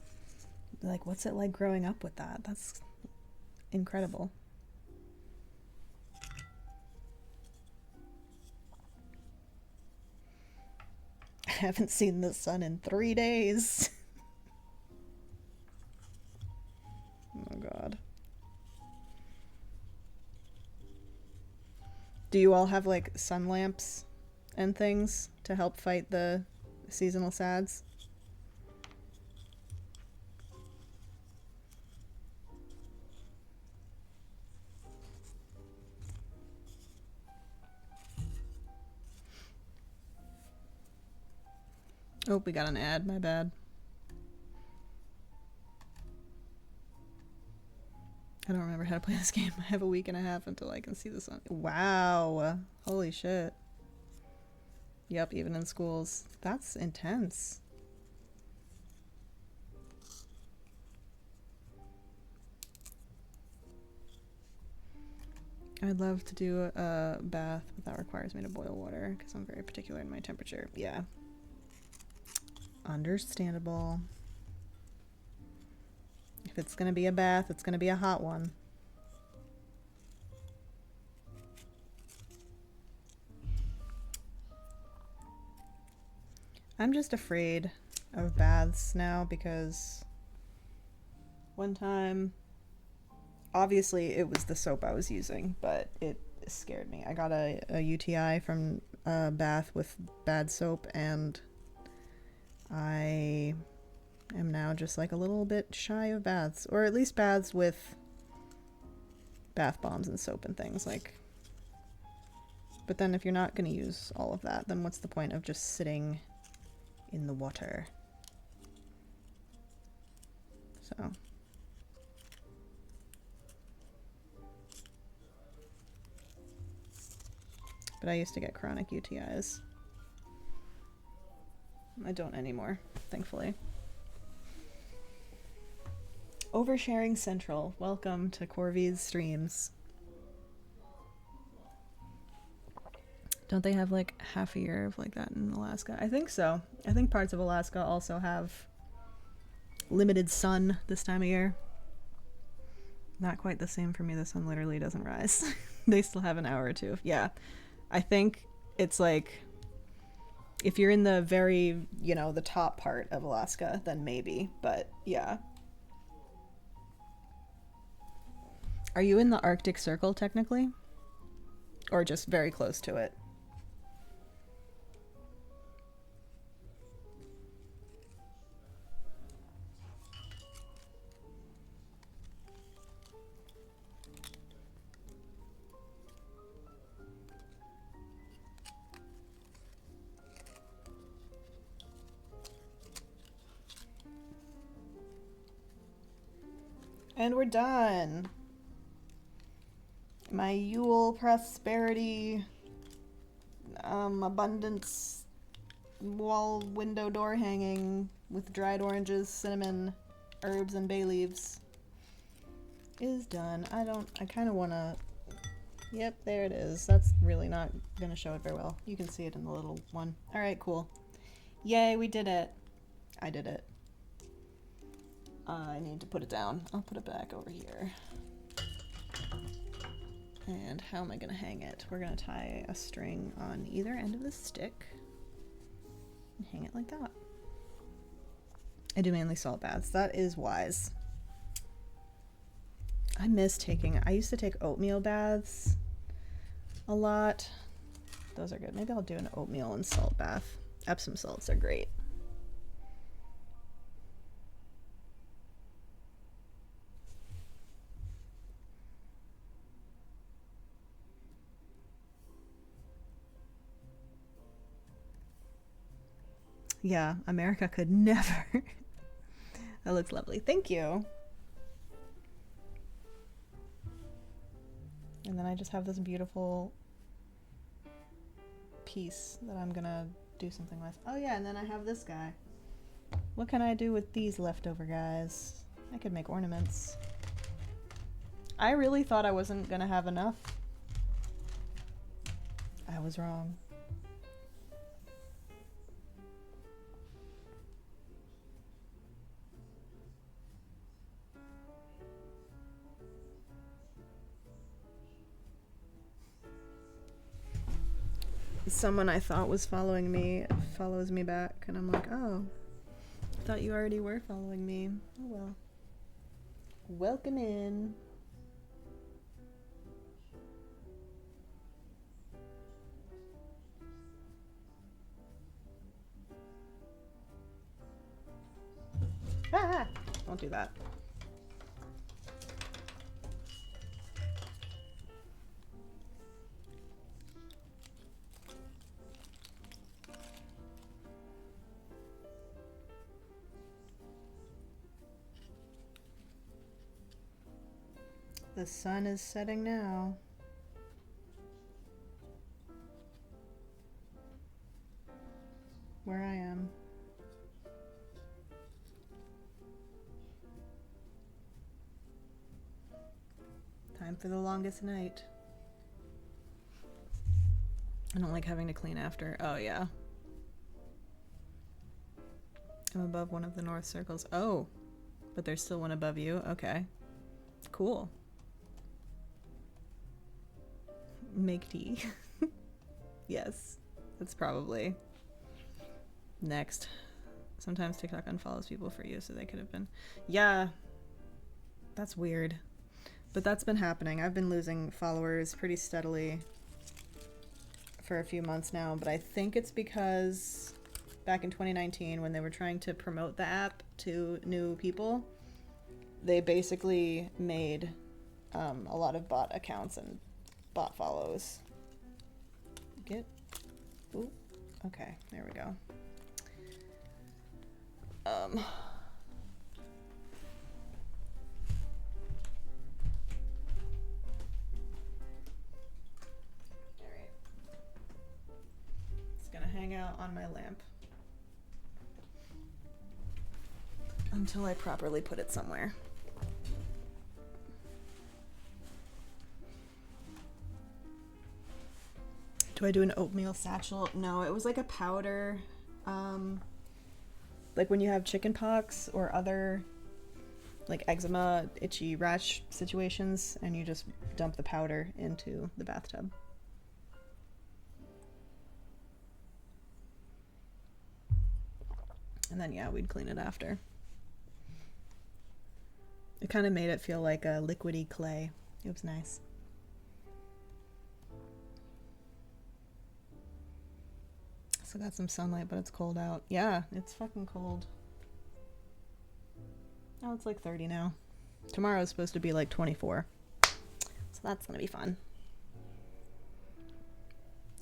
Like, what's it like growing up with that? That's incredible. I haven't seen the sun in 3 days. Oh god. Do you all have like sun lamps and things to help fight the seasonal sads? Oh, we got an ad, my bad. I don't remember how to play this game. I have a week and a half until I can see the sun. Wow. Holy shit. Yep, even in schools. That's intense. I'd love to do a bath, but that requires me to boil water because I'm very particular in my temperature. Yeah. Understandable. If it's gonna be a bath, it's gonna be a hot one. I'm just afraid of baths now because one time, obviously it was the soap I was using, but it scared me. I got a UTI from a bath with bad soap, and I am now just like a little bit shy of baths, or at least baths with bath bombs and soap and things like. But then if you're not going to use all of that, then what's the point of just sitting in the water? So but I used to get chronic UTIs. I don't anymore, thankfully. Oversharing Central. Welcome to Corvi's streams. Don't they have like half a year of like that in Alaska? I think so. I think parts of Alaska also have limited sun this time of year. Not quite the same for me. The sun literally doesn't rise. They still have an hour or two. Yeah. I think it's like if you're in the very, you know, the top part of Alaska, then maybe. But yeah. Are you in the Arctic Circle technically? Or just very close to it? And we're done. My Yule prosperity, abundance wall window door hanging with dried oranges, cinnamon, herbs, and bay leaves is done. I kind of want to, yep, there it is. That's really not going to show it very well. You can see it in the little one. All right, cool. Yay, we did it. I did it. I need to put it down. I'll put it back over here. And how am I going to hang it? We're going to tie a string on either end of the stick and hang it like that. I do mainly salt baths. That is wise. I used to take oatmeal baths a lot. Those are good. Maybe I'll do an oatmeal and salt bath. Epsom salts are great. Yeah, America could never. That looks lovely. Thank you. And then I just have this beautiful piece that I'm gonna do something with. Oh yeah, and then I have this guy. What can I do with these leftover guys? I could make ornaments. I really thought I wasn't gonna have enough. I was wrong. Someone I thought was following me follows me back, and I'm like, oh, I thought you already were following me. Oh well. Welcome in. Ah! Don't do that. The sun is setting now. Where I am. Time for the longest night. I don't like having to clean after. Oh, yeah. I'm above one of the north circles. Oh, but there's still one above you. Okay. Cool. Make tea. Yes. That's probably next. Sometimes TikTok unfollows people for you, so they could have been. Yeah. That's weird. But that's been happening. I've been losing followers pretty steadily for a few months now, but I think it's because back in 2019 when they were trying to promote the app to new people, they basically made a lot of bot accounts and bot follows. Ooh, okay, there we go. Hang out on my lamp until I properly put it somewhere. Do I do an oatmeal satchel? No, it was like a powder, like when you have chicken pox or other like eczema, itchy rash situations, and you just dump the powder into the bathtub. And then, yeah, we'd clean it after. It kind of made it feel like a liquidy clay. It was nice. So got some sunlight, but it's cold out. Yeah, it's fucking cold. Oh, it's like 30 now. Tomorrow's supposed to be like 24. So that's gonna be fun.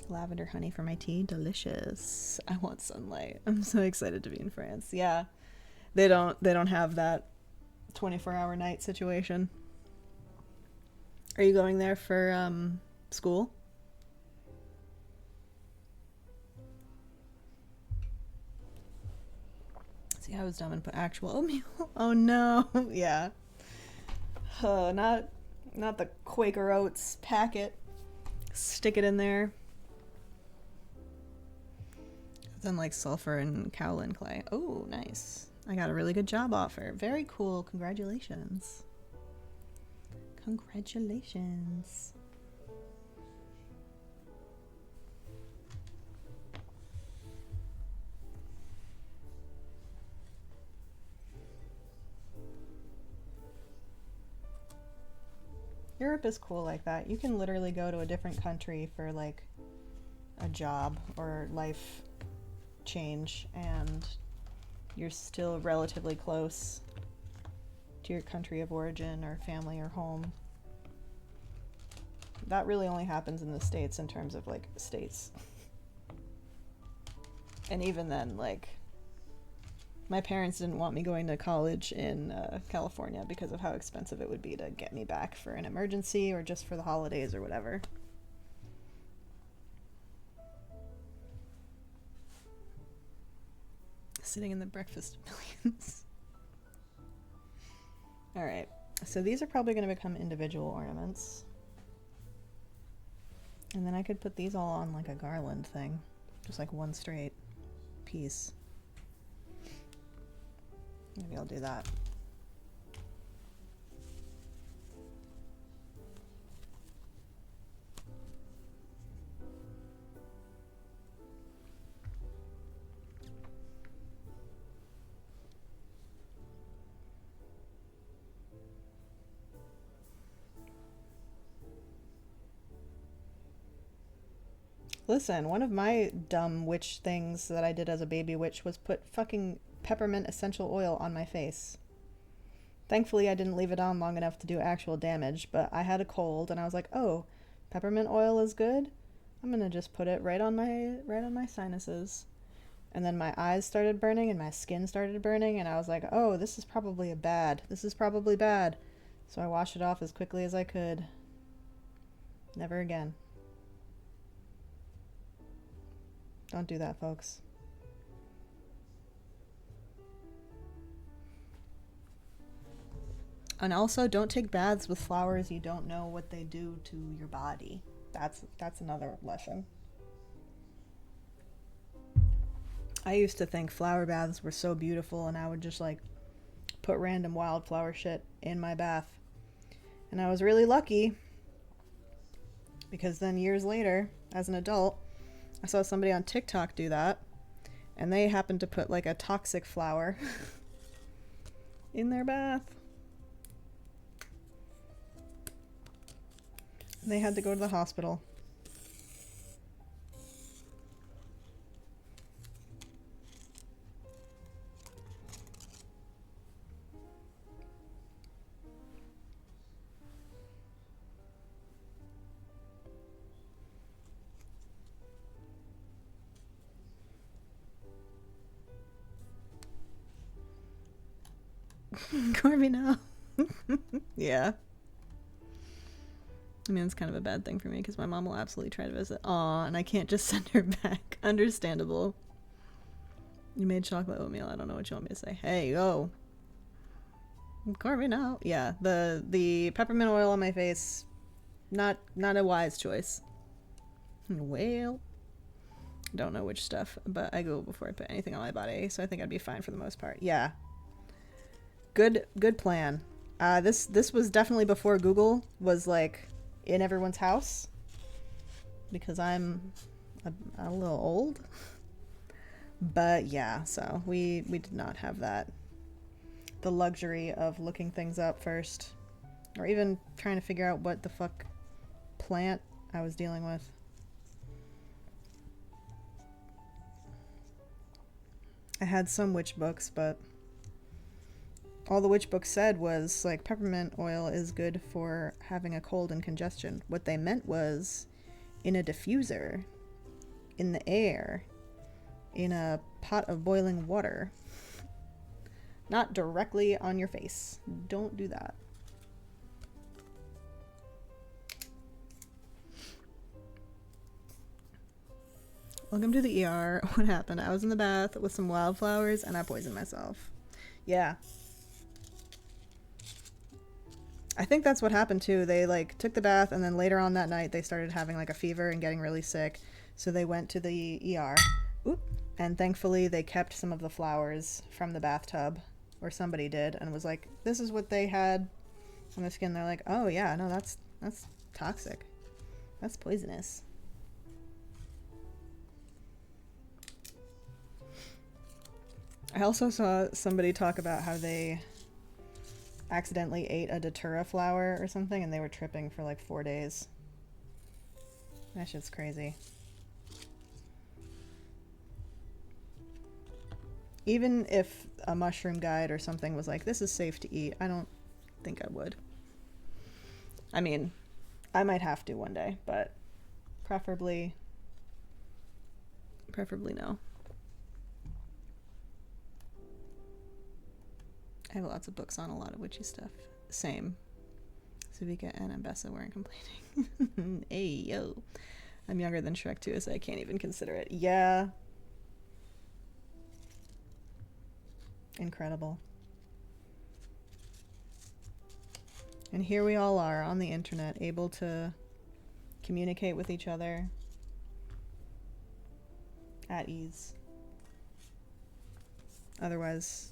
Lavender honey for my tea, delicious. I want sunlight. I'm so excited to be in France. Yeah, they don't have that 24-hour night situation. Are you going there for school? See, I was dumb and put actual oatmeal. Oh no. Yeah. Not the Quaker Oats packet. Stick it in there. Then like sulfur and kaolin clay. Oh, nice. I got a really good job offer. Very cool. Congratulations. Congratulations. Europe is cool like that. You can literally go to a different country for like a job or life change and you're still relatively close to your country of origin or family or home. That really only happens in the States in terms of like states. And even then, like, my parents didn't want me going to college in California because of how expensive it would be to get me back for an emergency or just for the holidays or whatever. Sitting in the breakfast of millions. All right, so these are probably going to become individual ornaments. And then I could put these all on like a garland thing. Just like one straight piece. Maybe I'll do that. Listen, one of my dumb witch things that I did as a baby witch was put fucking peppermint essential oil on my face. Thankfully, I didn't leave it on long enough to do actual damage, but I had a cold and I was like, "Oh, peppermint oil is good. I'm going to just put it right on my sinuses." And then my eyes started burning and my skin started burning and I was like, "Oh, this is probably bad. So I washed it off as quickly as I could. Never again. Don't do that, folks. And also, don't take baths with flowers you don't know what they do to your body. That's another lesson. I used to think flower baths were so beautiful, and I would just like put random wildflower shit in my bath. And I was really lucky, because then years later, as an adult, I saw somebody on TikTok do that, and they happened to put like a toxic flower in their bath. They had to go to the hospital. Corvi, no. Yeah. I mean, it's kind of a bad thing for me because my mom will absolutely try to visit. Aw, and I can't just send her back. Understandable. You made chocolate oatmeal. I don't know what you want me to say. Hey, yo. Corvi, no. Yeah, the peppermint oil on my face, not a wise choice. Well, don't know which stuff, but I go before I put anything on my body, so I think I'd be fine for the most part. Yeah. Good plan. This was definitely before Google was like in everyone's house, because I'm a little old. But yeah, so we did not have that. The luxury of looking things up first, or even trying to figure out what the fuck plant I was dealing with. I had some witch books, but all the witch books said was like peppermint oil is good for having a cold and congestion. What they meant was in a diffuser, in the air, in a pot of boiling water, not directly on your face. Don't do that. Welcome to the ER. What happened? I was in the bath with some wildflowers and I poisoned myself. Yeah. I think that's what happened too. They like took the bath and then later on that night they started having like a fever and getting really sick. So they went to the ER. Oop. And thankfully they kept some of the flowers from the bathtub, or somebody did, and was like, this is what they had on their skin. They're like, oh yeah, no, that's toxic. That's poisonous. I also saw somebody talk about how they accidentally ate a datura flower or something and they were tripping for like 4 days. That shit's crazy. Even if a mushroom guide or something was like, this is safe to eat, I don't think I would. I mean, I might have to one day, but preferably no. I have lots of books on a lot of witchy stuff. Same. Savika and Ambessa weren't complaining. Hey, yo. I'm younger than Shrek too, so I can't even consider it. Yeah. Incredible. And here we all are on the internet, able to communicate with each other at ease. Otherwise,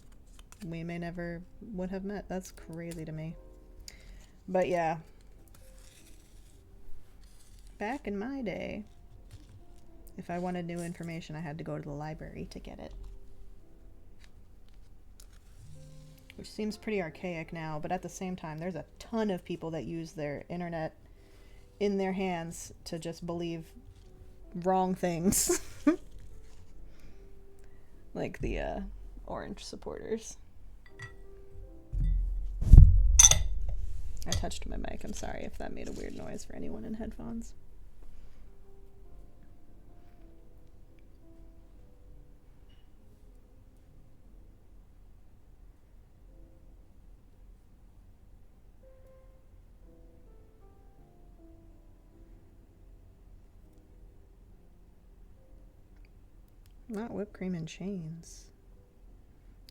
we may never would have met. That's crazy to me. But yeah. Back in my day, if I wanted new information, I had to go to the library to get it. Which seems pretty archaic now, but at the same time, there's a ton of people that use their internet in their hands to just believe wrong things. Like the orange supporters. I touched my mic. I'm sorry if that made a weird noise for anyone in headphones. Not whipped cream and chains.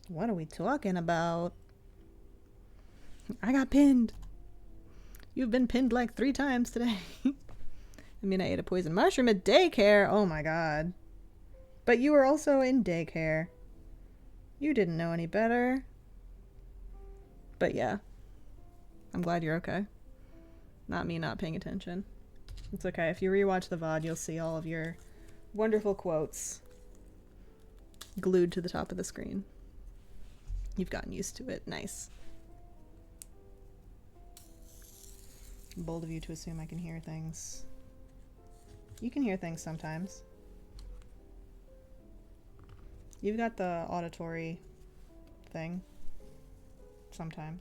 What are we talking about? I got pinned. You've been pinned like 3 times today. I mean, I ate a poison mushroom at daycare. Oh my god. But you were also in daycare. You didn't know any better. But yeah. I'm glad you're okay. Not me not paying attention. It's okay. If you rewatch the VOD, you'll see all of your wonderful quotes glued to the top of the screen. You've gotten used to it. Nice. Bold of you to assume I can hear things. You can hear things sometimes. You've got the auditory thing. Sometimes.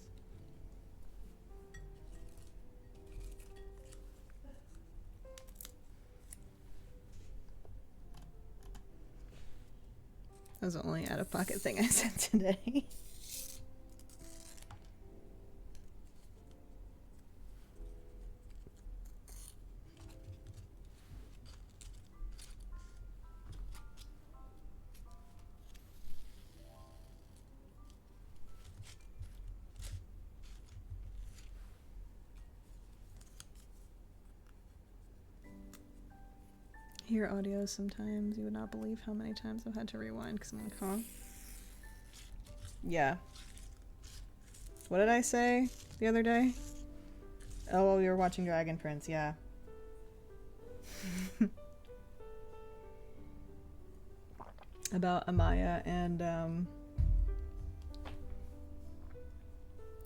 That was the only out-of-pocket thing I said today. Hear audio sometimes. You would not believe how many times I've had to rewind because I'm like, huh? Yeah. What did I say the other day? Oh, well, we were watching Dragon Prince, yeah. About Amaya and, oh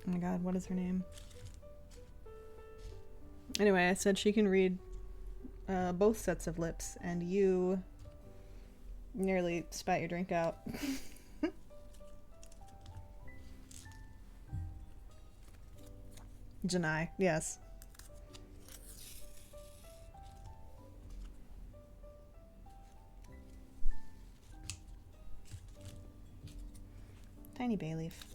my god, what is her name? Anyway, I said she can read both sets of lips, and you nearly spat your drink out. Janai, yes. Tiny bay leaf.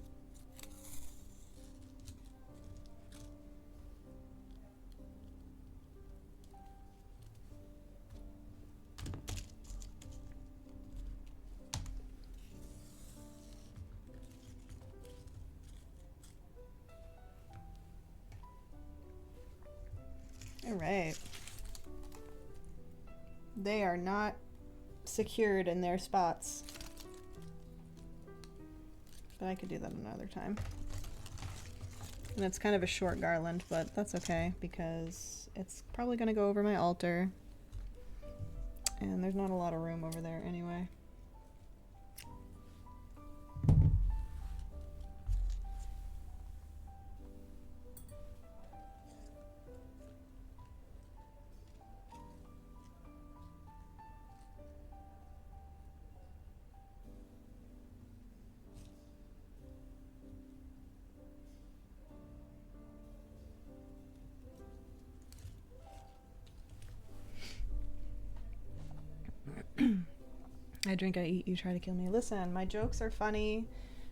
Alright. They are not secured in their spots. But I could do that another time. And it's kind of a short garland, but that's okay because it's probably going to go over my altar. And there's not a lot of room over there anyway. I drink, I eat, you try to kill me. Listen, my jokes are funny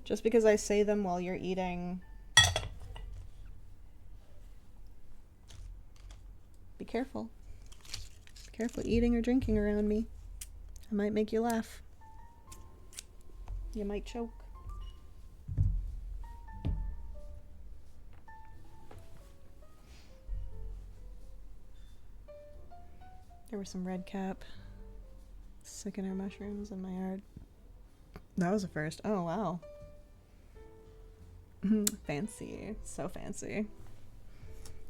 just because I say them while you're eating. Be careful. Be careful eating or drinking around me. I might make you laugh. You might choke. There was some red cap. Sickener mushrooms in my yard. That was a first. Oh, wow. Fancy. So fancy.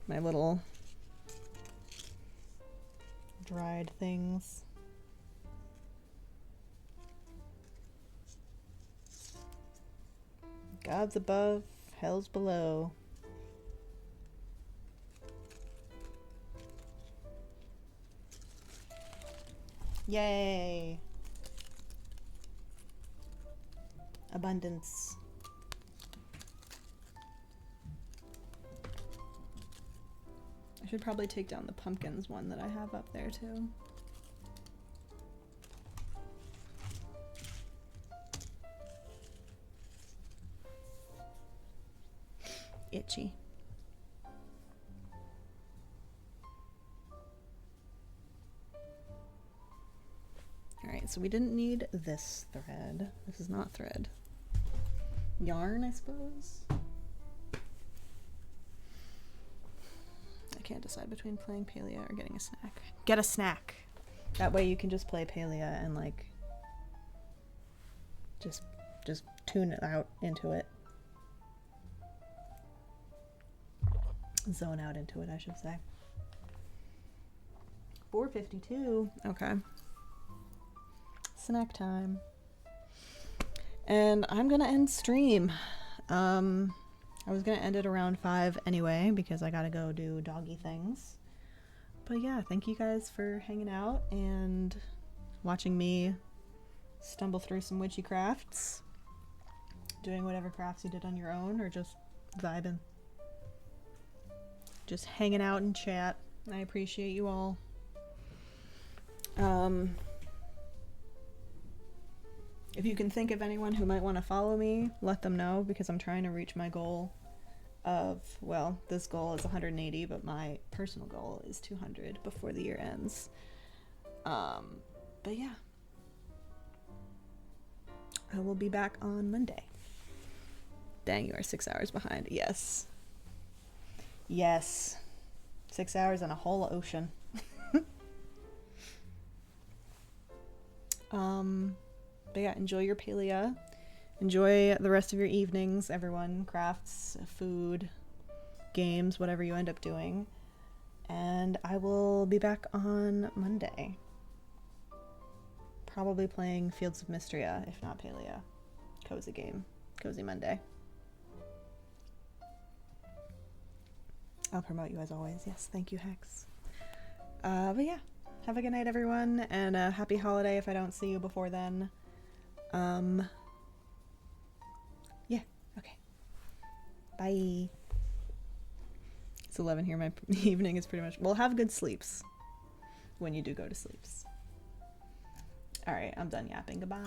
My little dried things. God's above, hell's below. Yay! Abundance. I should probably take down the pumpkins one that I have up there too. Itchy. Alright, so we didn't need this thread. This is not thread. Yarn, I suppose. I can't decide between playing Palia or getting a snack. Get a snack. That way you can just play Palia and like just tune it out into it. Zone out into it, I should say. 4:52. Okay. Snack time. And I'm gonna end stream. I was gonna end it around 5 anyway because I gotta go do doggy things. But yeah, thank you guys for hanging out and watching me stumble through some witchy crafts. Doing whatever crafts you did on your own or just vibing. Just hanging out in chat. I appreciate you all. If you can think of anyone who might want to follow me, let them know because I'm trying to reach my goal of, well, this goal is 180, but my personal goal is 200 before the year ends. But yeah. I will be back on Monday. Dang, you are 6 hours behind. Yes. Yes. 6 hours and a whole ocean. But yeah, enjoy your Palia. Enjoy the rest of your evenings, everyone. Crafts, food, games, whatever you end up doing. And I will be back on Monday. Probably playing Fields of Mystria, if not Palia. Cozy game. Cozy Monday. I'll promote you as always. Yes, thank you, Hex. But yeah, have a good night, everyone, and a happy holiday if I don't see you before then. Yeah, okay. Bye. It's 11 here. My evening is pretty much... Well, have good sleeps when you do go to sleeps. Alright, I'm done yapping. Goodbye.